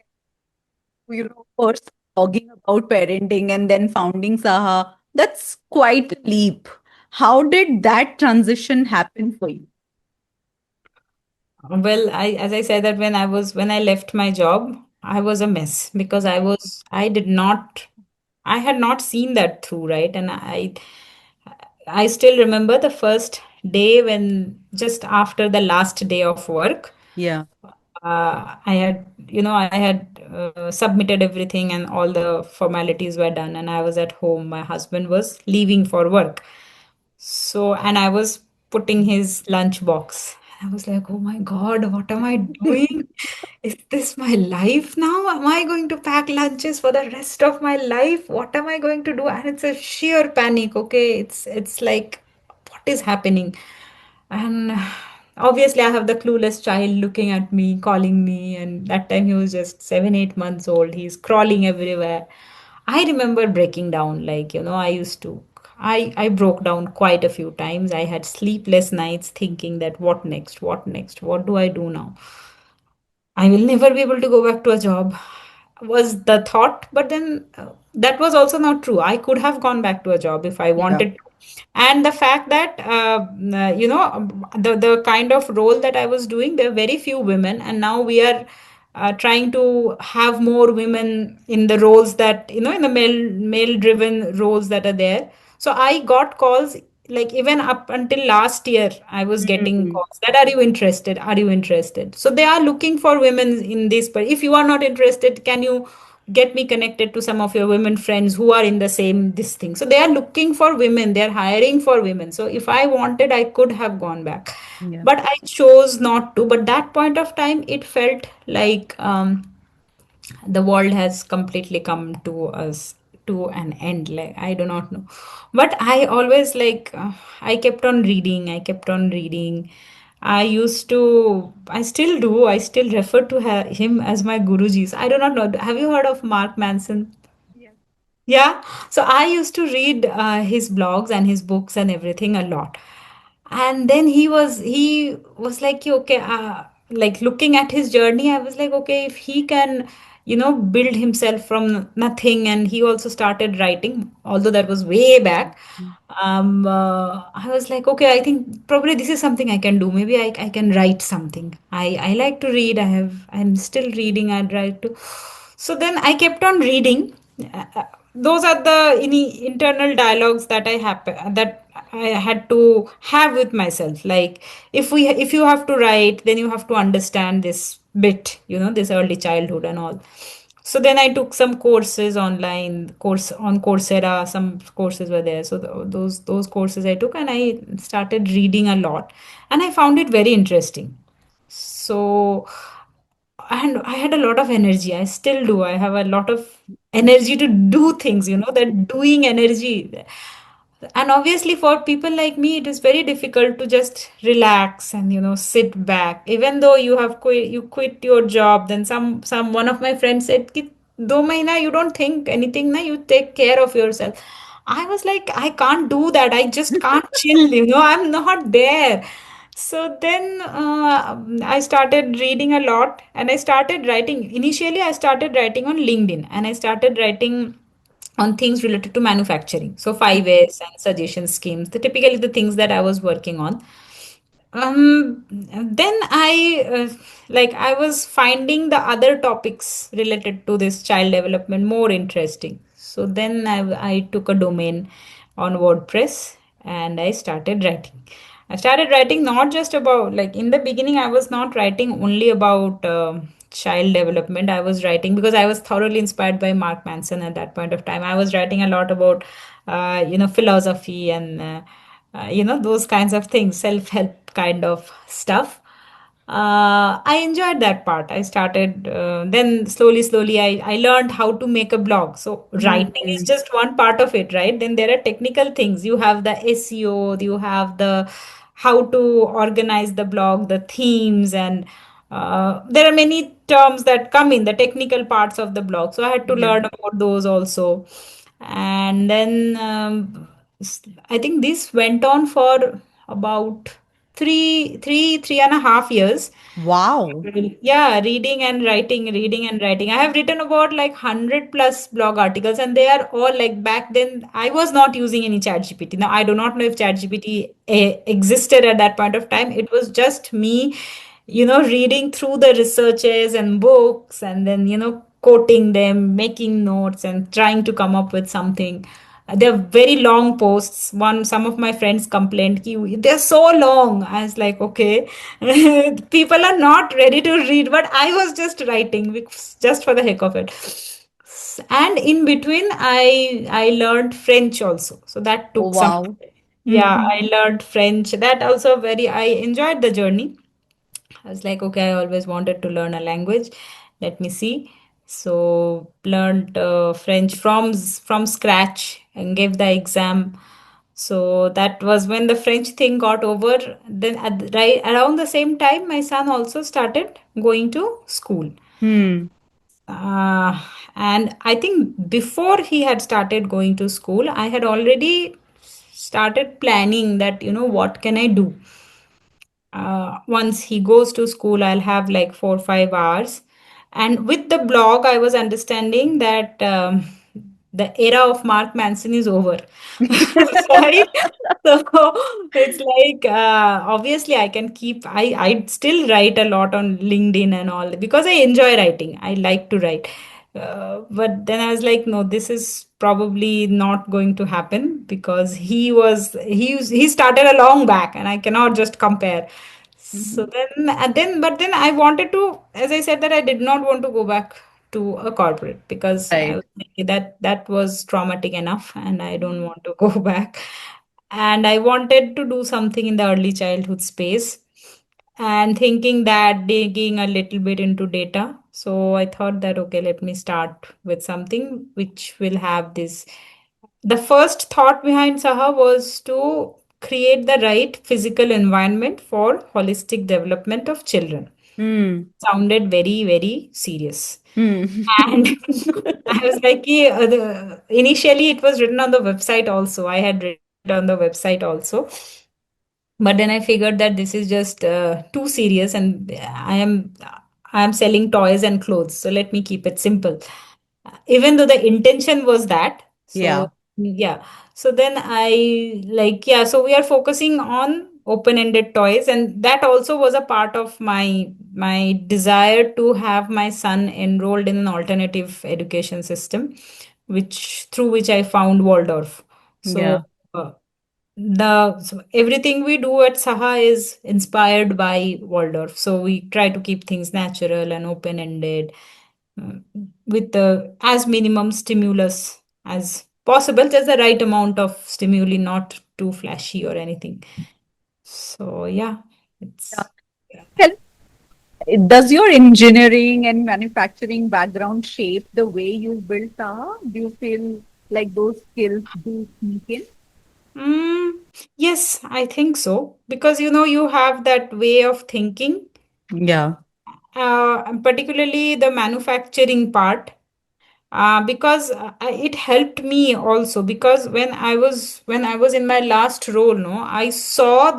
first blogging about parenting and then founding Saha, that's quite a leap. How did that transition happen for you? Well, as I said, that when I left my job, I was a mess, because I had not seen that through, right? And I still remember the first day, when just after the last day of work, Yeah. I had submitted everything and all the formalities were done, and I was at home. My husband was leaving for work. So, and I was putting his lunch box. I was like, oh my God, what am I doing? Is this my life now? Am I going to pack lunches for the rest of my life? What am I going to do? And it's a sheer panic. Okay. It's like, what is happening? And obviously, I have the clueless child looking at me, calling me. And that time he was just 7, 8 months old. He's crawling everywhere. I remember breaking down. Like, I broke down quite a few times. I had sleepless nights thinking that what next? What next? What do I do now? I will never be able to go back to a job, was the thought. But then that was also not true. I could have gone back to a job if I Yeah. wanted to. And the fact that, the kind of role that I was doing, there are very few women. And now we are trying to have more women in the roles that, in the male driven roles that are there. So I got calls, like even up until last year, I was getting Mhm. calls that, are you interested? Are you interested? So they are looking for women in this. But if you are not interested, can you get me connected to some of your women friends who are in the same this thing? So they are looking for women. They are hiring for women. So if I wanted, I could have gone back, Yeah. but I chose not to. But that point of time, it felt like, the world has completely come to us to an end. Like, I do not know. But I always, like, I kept on reading. I kept on reading. I still do, I still refer to him as my guruji. I do not know, have you heard of Mark Manson? Yes. Yeah. So I used to read his blogs and his books and everything a lot. And then he was like, okay, like looking at his journey, I was like, okay, if he can, build himself from nothing. And he also started writing, although that was way back. I was like, okay, I think probably this is something I can do. Maybe I can write something. I like to read. I'm still reading. I'd write to. So then I kept on reading. Those are the internal dialogues that I had to have with myself. Like, if you have to write, then you have to understand this bit, this early childhood and all. So then I took some courses online, course on Coursera. Some courses were there. So those courses I took, and I started reading a lot, and I found it very interesting. So and I had a lot of energy. I still do. I have a lot of energy to do things, that doing energy. And obviously, for people like me, it is very difficult to just relax and sit back. Even though you quit your job, then some one of my friends said, "Ki, 2 mahina you don't think anything, na you take care of yourself." I was like, I can't do that. I just can't chill. I'm not there. So then I started reading a lot and I started writing. Initially, I started writing on LinkedIn and I started writing on things related to manufacturing. So 5S and suggestion schemes, typically the things that I was working on. Then I was finding the other topics related to this child development more interesting. So then I took a domain on WordPress and I started writing. I started writing not just about, like, in the beginning, I was not writing only about child development. I was writing because I was thoroughly inspired by Mark Manson at that point of time. I was writing a lot about, philosophy and those kinds of things, self-help kind of stuff. I enjoyed that part. I started, then slowly, I learned how to make a blog. So writing is Hmm. just one part of it, right? Then there are technical things. You have the SEO, you have the how to organize the blog, the themes, and there are many terms that come in the technical parts of the blog. So I had to Yeah. learn about those also. And then I think this went on for about 3.5 years. Wow. Yeah, reading and writing. I have written about like 100 plus blog articles, and they are all like, back then I was not using any chat GPT. Now, I do not know if chat GPT existed at that point of time. It was just me, reading through the researches and books, and then, quoting them, making notes, and trying to come up with something. They're very long posts. Some of my friends complained, "Ki, they're so long." I was like, okay, people are not ready to read, but I was just writing just for the heck of it. And in between, I learned French also. So that Oh, took some. wow. Yeah, Hmm. I learned French. That also I enjoyed the journey. I was like, okay, I always wanted to learn a language. Let me see. So learned French from scratch and gave the exam. So that was when the French thing got over. Then right around the same time, my son also started going to school. Hmm. Uh, and I think before he had started going to school, I had already started planning that, what can I do? Once he goes to school, I'll have like 4 or 5 hours. And with the blog, I was understanding that the era of Mark Manson is over. Right? So it's like, obviously, I still write a lot on LinkedIn and all because I enjoy writing. I like to write. But then I was like, no, this is probably not going to happen because he started a long back and I cannot just compare. So Mhm. but then I wanted to, as I said, that I did not want to go back to a corporate because I Right. was thinking that was traumatic enough and I don't want to go back. And I wanted to do something in the early childhood space and thinking that digging a little bit into data. So I thought that, okay, let me start with something which will have this. The first thought behind Saha was to create the right physical environment for holistic development of children. Hmm. Sounded very, very serious. Hmm. And I was like, yeah, initially it was written on the website also. I had written it on the website also. But then I figured that this is just too serious, and I am selling toys and clothes. So let me keep it simple, even though the intention was that. So Yeah. yeah, so then I like, yeah, so we are focusing on open-ended toys, and that also was a part of my desire to have my son enrolled in an alternative education system, which through which I found Waldorf. So Yeah. everything we do at Saha is inspired by Waldorf. So we try to keep things natural and open-ended, uh, with the as minimum stimulus as possible, just the right amount of stimuli, not too flashy or anything. So yeah, it's Yeah. Does your engineering and manufacturing background shape the way you build Taha? Do you feel like those skills do sneak in? Mm, yes, I think so. Because you have that way of thinking, Yeah, and particularly the manufacturing part. Because it helped me also, because when I was in my last role, no, I saw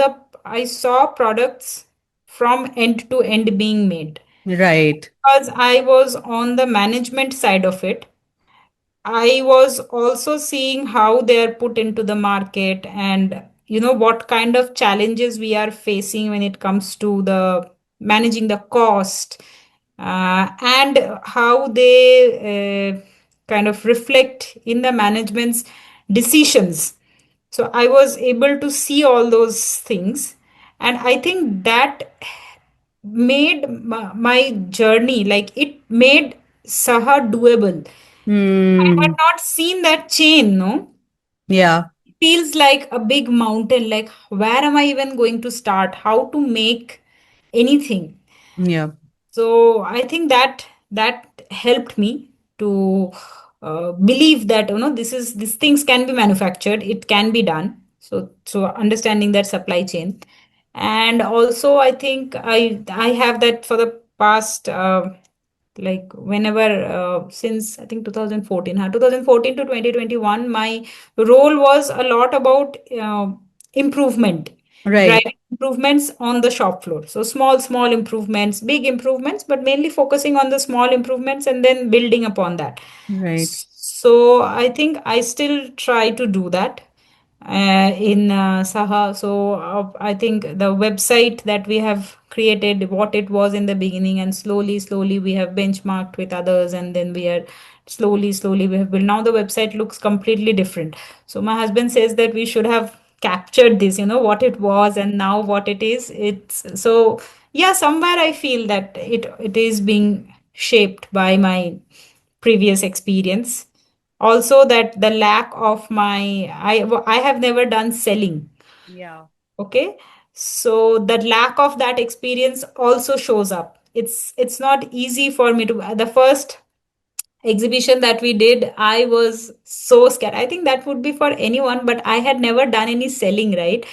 products from end to end being made. right. Because I was on the management side of it, I was also seeing how they're put into the market, and what kind of challenges we are facing when it comes to the managing the cost, and how they kind of reflect in the management's decisions. So I was able to see all those things, and I think that made my journey, like, it made Saha doable. I had Hmm. not seen that chain, no? Yeah, It feels like a big mountain. Like, where am I even going to start? How to make anything? yeah, So I think that helped me to believe that these things can be manufactured. It can be done. So understanding that supply chain, and also I think I have that for the past. Like, whenever since I think 2014, 2014 to 2021, my role was a lot about improvement, right, driving improvements on the shop floor. So small improvements, big improvements, but mainly focusing on the small improvements and then building upon that. right. So I think I still try to do that in Saha. So I think the website that we have created, what it was in the beginning, and slowly we have benchmarked with others, and then we are slowly we have built. Now the website looks completely different. So my husband says that we should have captured this, what it was and now what it is. It's so, yeah, somewhere I feel that it is being shaped by my previous experience. Also, that the lack of I have never done selling. Yeah, Okay, so the lack of that experience also shows up. It's not easy for me to, the first exhibition that we did, I was so scared. I think that would be for anyone, but I had never done any selling, right?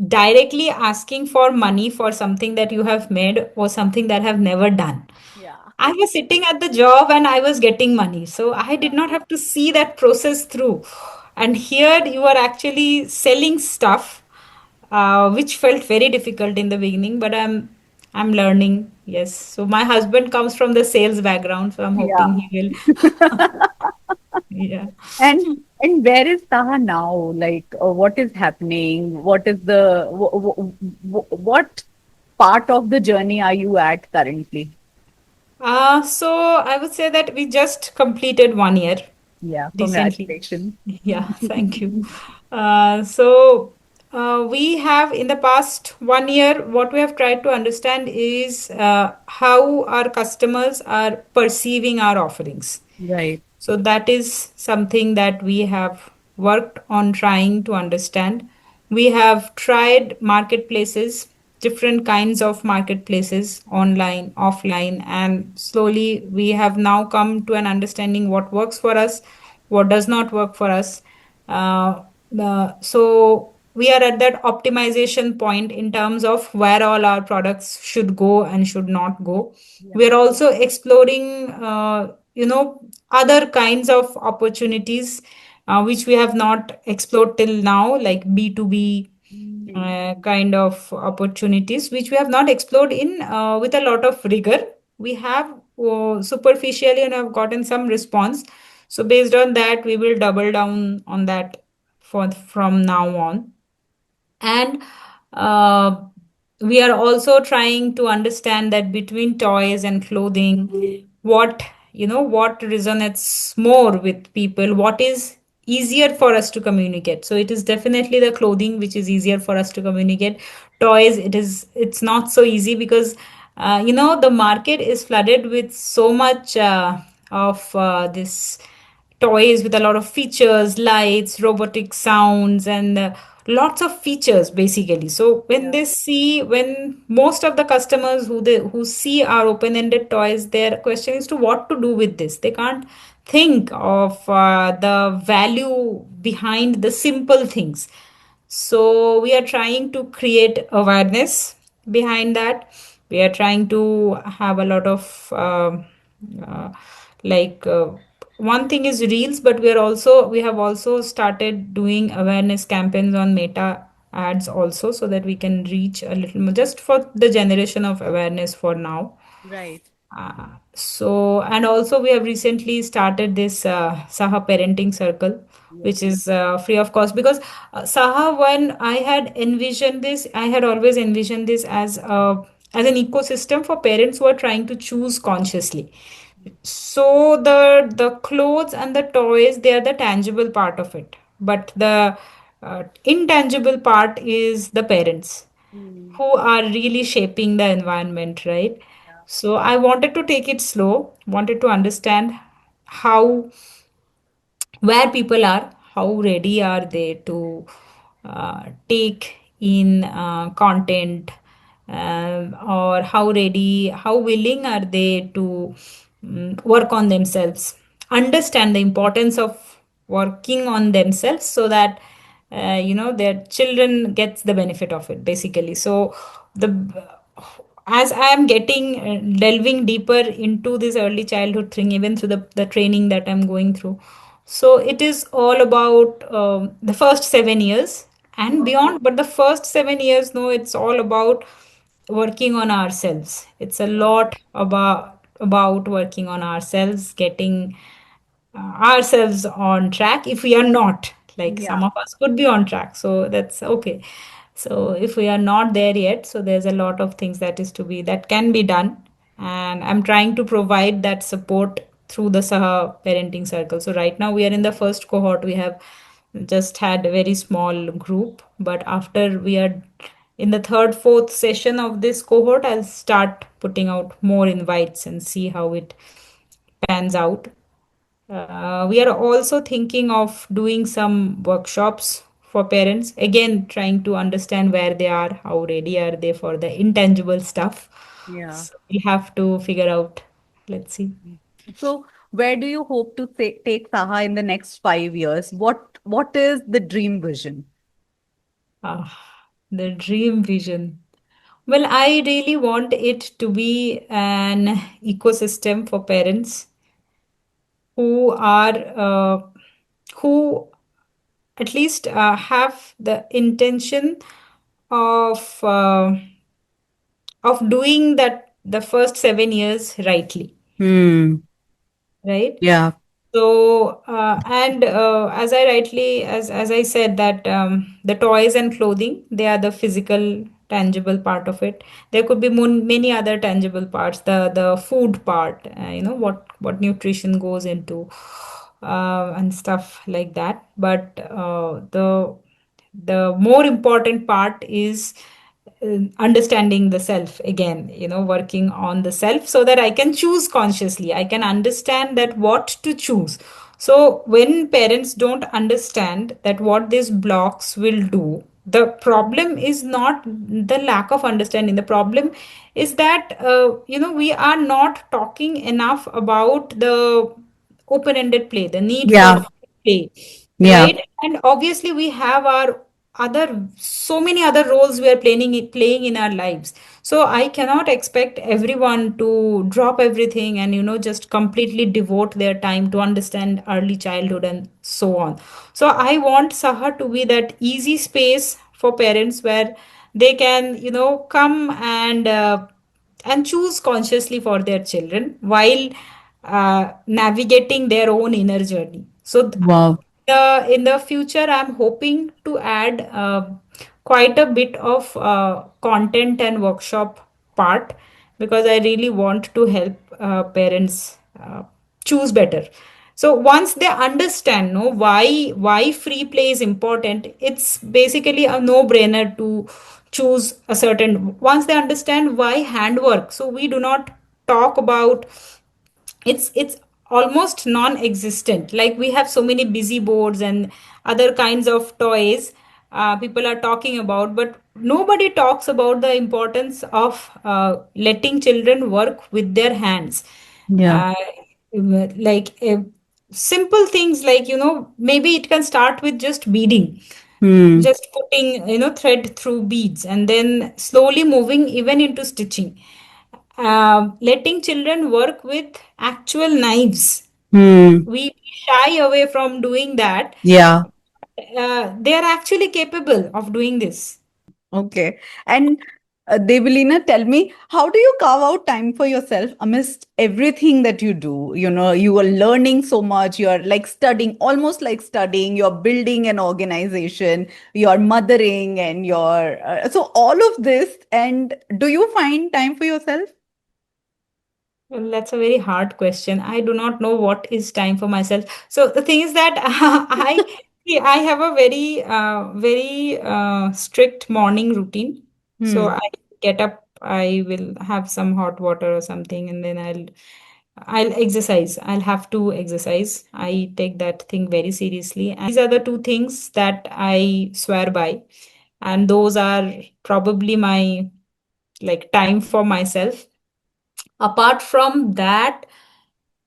Directly asking for money for something that you have made was something that I've never done. yeah, I was sitting at the job and I was getting money. So I did yeah. not have to see that process through. And here you are actually selling stuff, which felt very difficult in the beginning, but I'm learning. Yes. So my husband comes from the sales background, so I'm hoping Yeah. he will. Yeah. And where is Taha now? Like, what is happening? What is the what part of the journey are you at currently? So I would say that we just completed 1 year Yeah, recently. congratulations. Yeah, thank you. So we have, in the past 1 year, what we have tried to understand is how our customers are perceiving our offerings. Right. So that is something that we have worked on trying to understand. We have tried marketplaces, different kinds of marketplaces, online, offline, and slowly we have now come to an understanding what works for us, what does not work for us. Uh, so we are at that optimization point in terms of where all our products should go and should not go. Yeah. We are also exploring, other kinds of opportunities which we have not explored till now, like B2B Mm. kind of opportunities, which we have not explored in with a lot of rigor. We have superficially and have gotten some response. So based on that, we will double down on that from now on. And uh, we are also trying to understand that between toys and clothing, what resonates more with people, what is easier for us to communicate. So it is definitely the clothing which is easier for us to communicate. Toys, it's not so easy, because the market is flooded with so much of this toys with a lot of features, lights, robotic sounds, and lots of features basically. So when Yeah. they see, when most of the customers who see our open-ended toys, their question is to what to do with this. They can't think of the value behind the simple things. So we are trying to create awareness behind that. We are trying to have a lot of uh, like one thing is reels, but we have also started doing awareness campaigns on Meta ads also, so that we can reach a little more, just for the generation of awareness for now. Right. So, and also we have recently started this Saha parenting circle, which Yes. is free of cost, because Saha, when I had envisioned this, I had always envisioned this as an ecosystem for parents who are trying to choose consciously. So the clothes and the toys, they are the tangible part of it, but the intangible part is the parents Hmm. who are really shaping the environment, right? Yeah. So I wanted to take it slow, wanted to understand how, where people are, how ready are they to take in content, or how ready, how willing are they to work on themselves, understand the importance of working on themselves, so that their children gets the benefit of it basically. So the as I am getting delving deeper into this early childhood thing, even through the training that I'm going through, so it is all about the first 7 years and beyond. But the first 7 years, no, it's all about working on ourselves. It's a lot about working on ourselves, getting ourselves on track. If we are not, like, Yeah. some of us could be on track, so that's okay. So if we are not there yet, so there's a lot of things that can be done, and I'm trying to provide that support through the Saha parenting circle. So right now we are in the first cohort. We have just had a very small group, but after we are in the third, fourth session of this cohort, I'll start putting out more invites and see how it pans out. We are also thinking of doing some workshops for parents, again, trying to understand where they are, how ready are they for the intangible stuff. Yeah. So we have to figure out. Let's see. So, where do you hope to take Saha in the next 5 years? What is the dream vision? The dream vision. Well, I really want it to be an ecosystem for parents who are who at least have the intention of doing that the first 7 years rightly, Hmm. right? Yeah. So and as I said, that the toys and clothing, they are the physical tangible part of it. There could be many other tangible parts, the food part, what nutrition goes into, and stuff like that. But the more important part is understanding the self, again, working on the self, so that I can choose consciously, I can understand that what to choose. So when parents don't understand that what these blocks will do, the problem is not the lack of understanding. The problem is that we are not talking enough about the open-ended play, the need for Yeah. free play, Yeah. right? And obviously we have our other, so many other roles we are playing in our lives. So I cannot expect everyone to drop everything and just completely devote their time to understand early childhood and so on. So I want Saha to be that easy space for parents, where they can come and choose consciously for their children, while navigating their own inner journey. So Wow. in the future, I'm hoping to add quite a bit of content and workshop part, because I really want to help parents choose better. So once they understand, no, why free play is important, it's basically a no-brainer to choose a certain. Once they understand why handwork, so we do not talk about, it's almost non-existent. Like, we have so many busy boards and other kinds of toys, people are talking about, but nobody talks about the importance of letting children work with their hands. Yeah. Uh, like simple things like, maybe it can start with just beading, Hmm. just putting, thread through beads and then slowly moving even into stitching. Letting children work with actual knives. Hmm. We shy away from doing that. Yeah. They are actually capable of doing this. Okay. And Debaleena, tell me, how do you carve out time for yourself amidst everything that you do? You know, you are learning so much, you're like studying, almost like studying, you're building an organization, you're mothering, and so all of this. And do you find time for yourself? Well, that's a very hard question. I do not know what is time for myself. So the thing is that I have a very strict morning routine. So Hmm. I get up, I will have some hot water or something, and then I'll exercise. I'll have to exercise. I take that thing very seriously. And these are the two things that I swear by. And those are probably my like time for myself. Apart from that,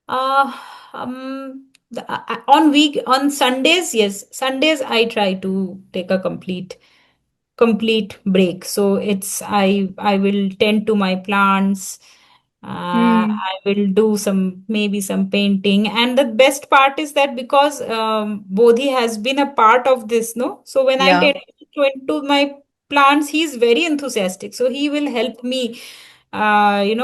uh, on Sundays, yes, Sundays I try to take a complete break. So it's I will tend to my plants. Hmm. I will do some maybe some painting, and the best part is that because Bodhi has been a part of this, no. So when I Yeah. tend to into my plants, he's very enthusiastic. So he will help me in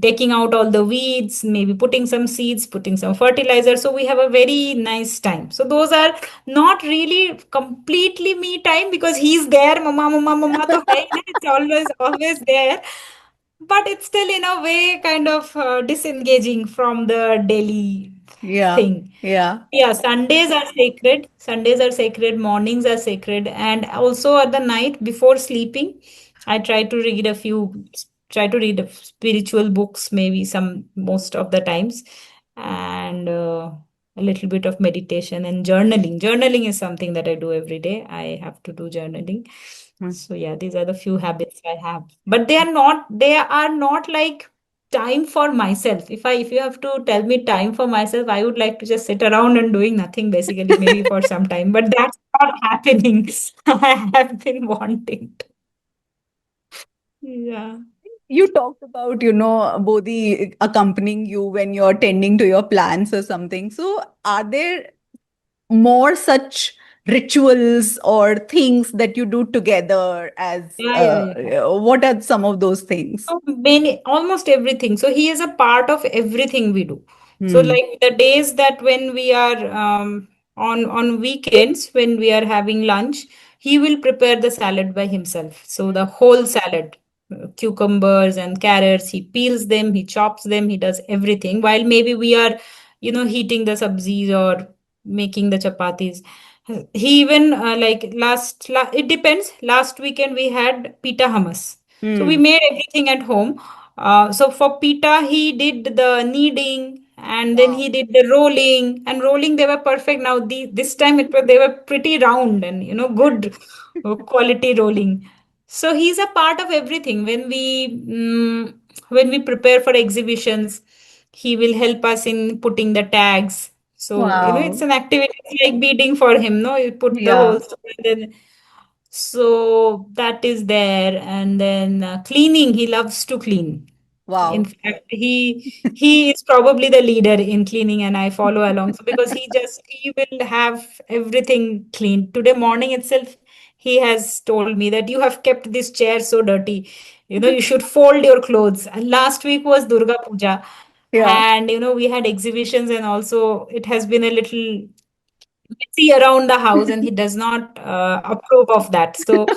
taking out all the weeds, maybe putting some seeds, putting some fertilizer. So we have a very nice time. So those are not really completely me time because he's there, mama, mama, mama, to hai na, it's always there. But it's still in a way kind of disengaging from the daily Yeah. thing. Yeah. Yeah, Sundays are sacred. Sundays are sacred. Mornings are sacred. And also at the night before sleeping, I try to read spiritual books, maybe some, most of the times, and a little bit of meditation and journaling. Journaling is something that I do every day. I have to do journaling. Hmm. So yeah, these are the few habits I have. But they are not like time for myself. If you have to tell me time for myself, I would like to just sit around and doing nothing basically, maybe for some time. But that's not happening. I have been wanting to. Yeah. You talked about, Bodhi accompanying you when you're tending to your plants or something. So, are there more such rituals or things that you do together as Yeah, yeah, yeah. what are some of those things? So many, almost everything. So he is a part of everything we do. So Hmm. like the days that when we are on weekends when we are having lunch, he will prepare the salad by himself. So the whole salad, cucumbers and carrots, he peels them, he chops them, he does everything. While maybe we are, heating the sabzis or making the chapatis. He even it depends. Last weekend we had pita hummus, so we Hmm. made everything at home. So for pita, he did the kneading and then Wow. he did the rolling. And rolling, they were perfect. Now this time they were pretty round and good quality rolling. So he's a part of everything. When we prepare for exhibitions, he will help us in putting the tags. So it's Wow. an activity, it's like beading for him. No, you put the whole Yeah. story, then so that is there, and then cleaning. He loves to clean. In Wow. fact, he is probably the leader in cleaning, and I follow along. So because he will have everything cleaned. Today morning itself, he has told me that you have kept this chair so dirty. You should fold your clothes. And last week was Durga Puja, Yeah. and we had exhibitions, and also it has been a little messy around the house, and he does not approve of that. So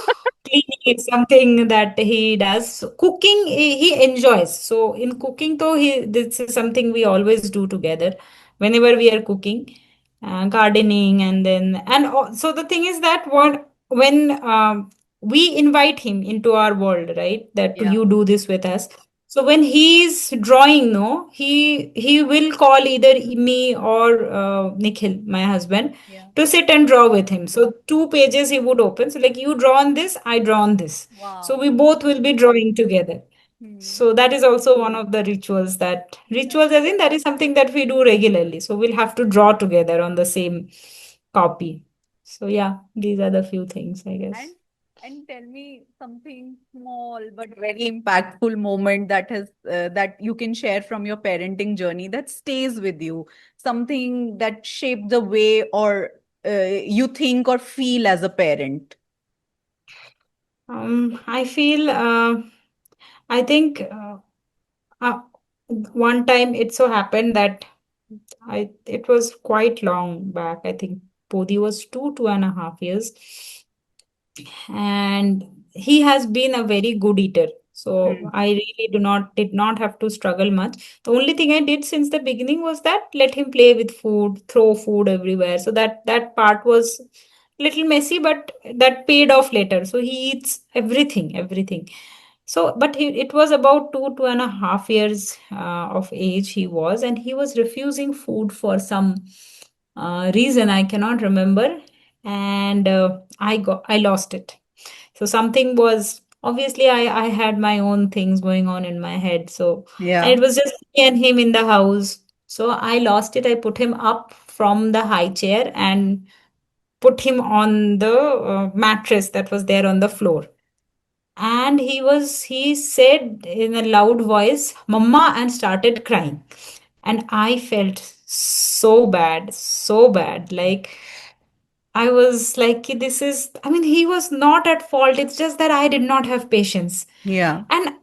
cleaning is something that he does. So cooking, he enjoys. So in cooking though, he this is something we always do together whenever we are cooking. Gardening, and then so the thing is that when we invite him into our world, right, that Yeah. you do this with us. So when he's drawing, no, he will call either me or Nikhil, my husband, Yeah. to sit and draw with him. So two pages he would open. So like you draw on this, I draw on this. So Wow. we both will be drawing together. Hmm. So that is also one of the rituals, that That's rituals as in that is something that we do regularly. So we'll have to draw together on the same copy. So yeah, these are the few things, I guess. and and tell me something small but very impactful moment that has that you can share from your parenting journey that stays with you. Something that shaped the way or you think or feel as a parent. I feel, I think one time it so happened that it was quite long back. I think Bodhi was 2.5 years, and he has been a very good eater. So Hmm. I really did not have to struggle much. The only thing I did since the beginning was that let him play with food, throw food everywhere. So that part was little messy, but that paid off later. So he eats everything, everything. So, but it was about 2.5 years of age he was, and he was refusing food for some reason I cannot remember, and I lost it. So something was, obviously I had my own things going on in my head. So, and Yeah. it was just me and him in the house. So I lost it. I put him up from the high chair and put him on the mattress that was there on the floor. And he said in a loud voice, Mama, and started crying. And I felt so bad, so bad. Like, I was like, this is, I mean, he was not at fault. It's just that I did not have patience. Yeah. And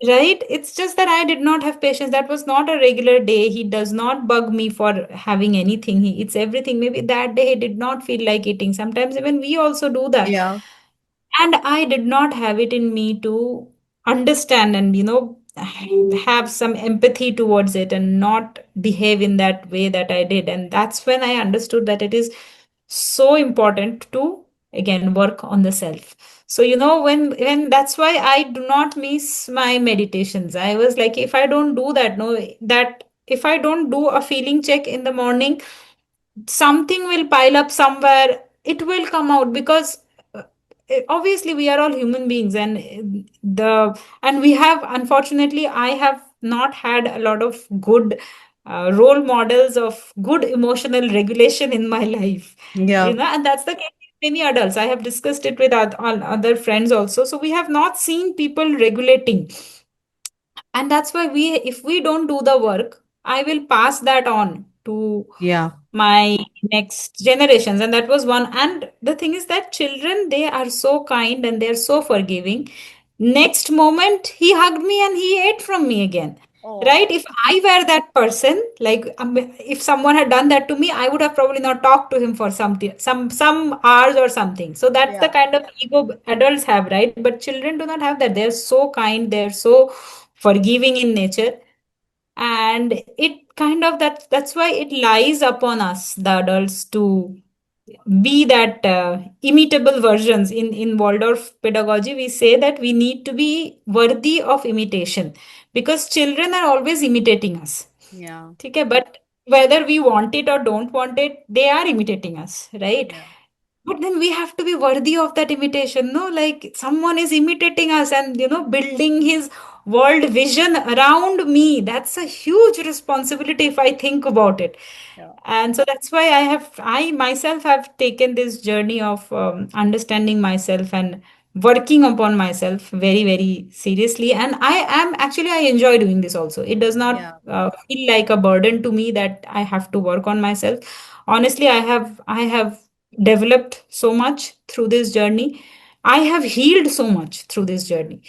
right, it's just that I did not have patience. That was not a regular day. He does not bug me for having anything. He eats everything. Maybe that day he did not feel like eating. Sometimes even we also do that. Yeah. And I did not have it in me to understand and, have some empathy towards it and not behave in that way that I did. And that's when I understood that it is so important to again work on the self. So when that's why I do not miss my meditations. I was like, if I don't do that, no, that if I don't do a feeling check in the morning, something will pile up somewhere. It will come out because obviously we are all human beings, and we have, unfortunately I have not had a lot of good role models of good emotional regulation in my life, Yeah. and that's the case with many adults. I have discussed it with all other friends also. So we have not seen people regulating, and that's why if we don't do the work, I will pass that on to Yeah. my next generations. And that was one. And the thing is that children, they are so kind and they're so forgiving. Next moment he hugged me and he ate from me again. Right? Oh. If I were that person, like if someone had done that to me, I would have probably not talked to him for some hours or something. So that's the Yeah. kind of ego adults have, right? But children do not have that. They're so kind, they're so forgiving in nature. And it kind of that's why it lies upon us, the adults, to be that imitable versions. In Waldorf pedagogy, we say that we need to be worthy of imitation, because children are always imitating us. Yeah. Okay, but whether we want it or don't want it, they are imitating us, right? Yeah. But then we have to be worthy of that imitation, no? Like someone is imitating us and, building his world vision around me. That's a huge responsibility if I think about it. Yeah. And so that's why I myself have taken this journey of understanding myself and working upon myself very, very seriously. And I enjoy doing this also. It does not Yeah. feel like a burden to me that I have to work on myself. Honestly, I have developed so much through this journey. I have healed so much through this journey.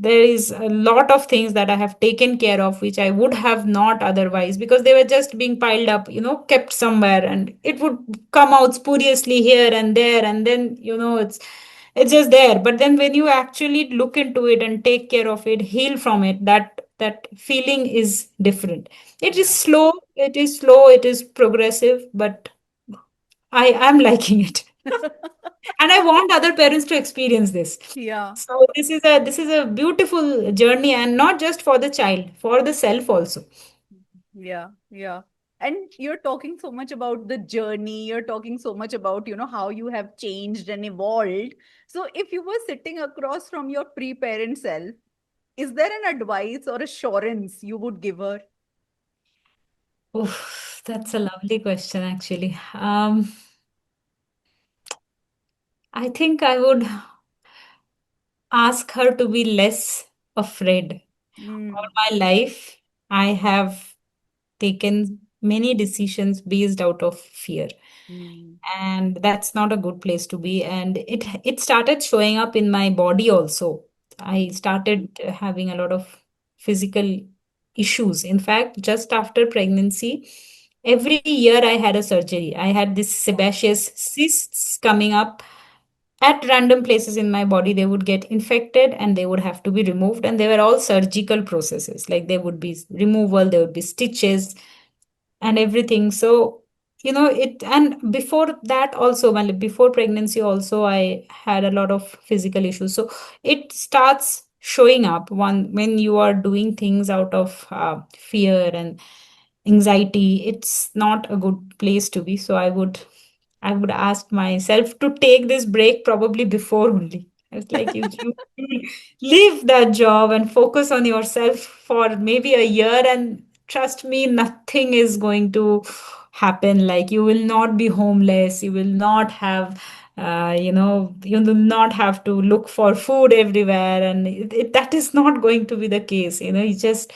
There is a lot of things that I have taken care of, which I would have not otherwise, because they were just being piled up, kept somewhere, and it would come out spuriously here and there, and then it's just there. But then when you actually look into it and take care of it, heal from it, that feeling is different. It is Yeah. slow, it is progressive, but I am liking it. And I want other parents to experience this. Yeah. So this is a beautiful journey, and not just for the child, for the self also. Yeah, yeah. And you're talking so much about the journey, you're talking so much about, how you have changed and evolved. So if you were sitting across from your pre-parent self, is there an advice or assurance you would give her? Oof, that's a lovely question, actually. I think I would ask her to be less afraid. All Mm, my life, I have taken many decisions based out of fear, mm, and that's not a good place to be. And it started showing up in my body also. I started having a lot of physical issues. In fact, just after pregnancy, every year I had a surgery. I had this sebaceous cysts coming up at random places in my body. They would get infected and they would have to be removed, and they were all surgical processes. Like, there would be removal, there would be stitches and everything. So, it, and before that also, well, before pregnancy also, I had a lot of physical issues. So it starts showing up when you are doing things out of fear and anxiety. It's not a good place to be. So I would ask myself to take this break probably before only. It's like you leave that job and focus on yourself for maybe a year, and trust me, nothing is going to happen. Like, you will not be homeless. You will not have, you will not have to look for food everywhere, and that is not going to be the case. You just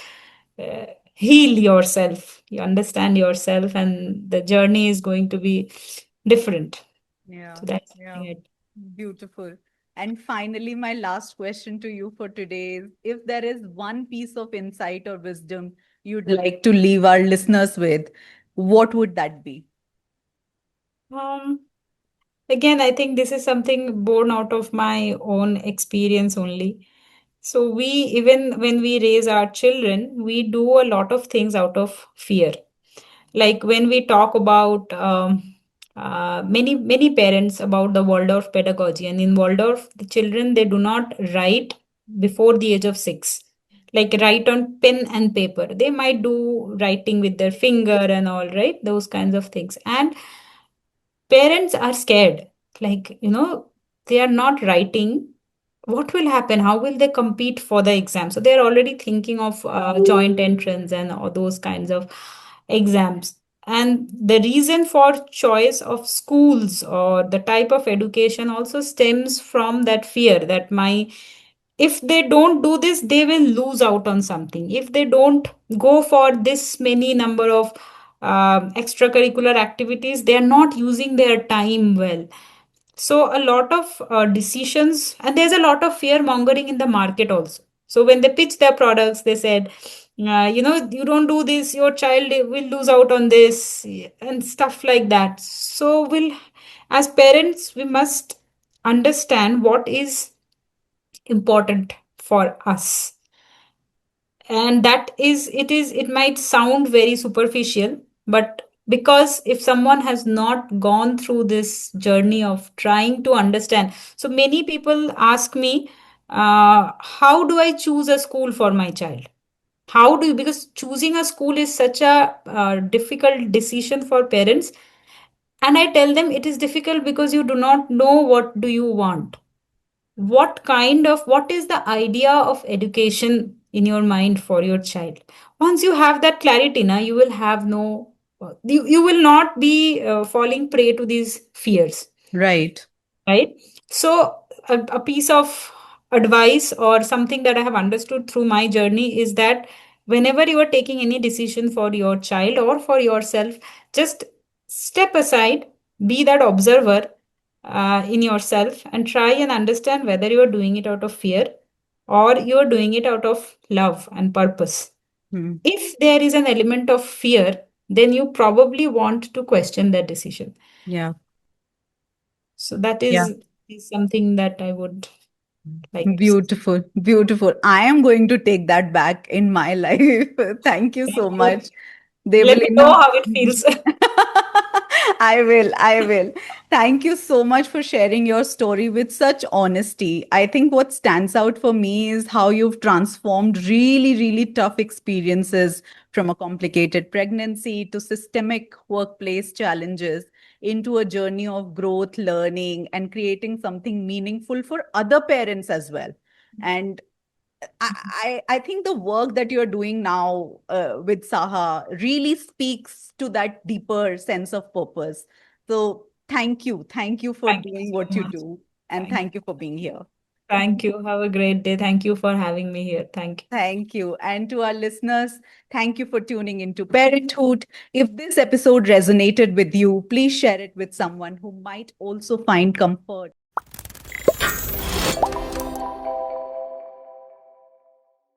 uh, heal yourself. You understand yourself, and the journey is going to be different. yeah, So that's yeah. something I. Beautiful. And finally, my last question to you for today is, if there is one piece of insight or wisdom you'd like to leave our listeners with, what would that be? Um, Again, I think this is something born out of my own experience only. So even when we raise our children, we do a lot of things out of fear. Like, when we talk about many parents about the Waldorf pedagogy, and in Waldorf, the children, they do not write before the age of 6. Like, write on pen and paper. They might do writing with their finger and all, right? Those kinds of things. And parents are scared. Like, they are not writing. What will happen? How will they compete for the exam? So they're already thinking of joint entrance and all those kinds of exams. And the reason for choice of schools or the type of education also stems from that fear that my if they don't do this, they will lose out on something. If they don't go for this many number of extracurricular activities, they are not using their time well. So a lot of decisions, and there's a lot of fear mongering in the market also. So when they pitch their products, they said, you don't do this, your child will lose out on this, and stuff like that. So as parents, we must understand what is important for us. And it might sound very superficial, but because if someone has not gone through this journey of trying to understand. So many people ask me, how do I choose a school for my child? How do you, because choosing a school is such a difficult decision for parents. And I tell them, it is difficult because you do not know what do you want. What is the idea of education in your mind for your child? Once you have that clarity, now you will have no, you will not be falling prey to these fears, Right. right? So a piece of advice or something that I have understood through my journey is that whenever you are taking any decision for your child or for yourself, just step aside, be that observer in yourself, and try and understand whether you are doing it out of fear or you are doing it out of love and purpose. Hmm. If there is an element of fear, then you probably want to question that decision. Yeah. So that Yeah. is something that I would like to say. Beautiful. Beautiful. I am going to take that back in my life. Thank you Thank so you. much, Let me know Debaleena. how it feels. I will. I will. Thank you so much for sharing your story with such honesty. I think what stands out for me is how you've transformed really, really tough experiences from a complicated pregnancy to systemic workplace challenges into a journey of growth, learning, and creating something meaningful for other parents as well. And I think the work that you're doing now with Saha really speaks to that deeper sense of purpose. So thank you. Thank you for Thank you doing so what you much. do. And Thank thank you for being here. Thank you. Have a great day. Thank you for having me here. Thank you. Thank you. And to our listeners, thank you for tuning into Parenthood. If this episode resonated with you, please share it with someone who might also find comfort.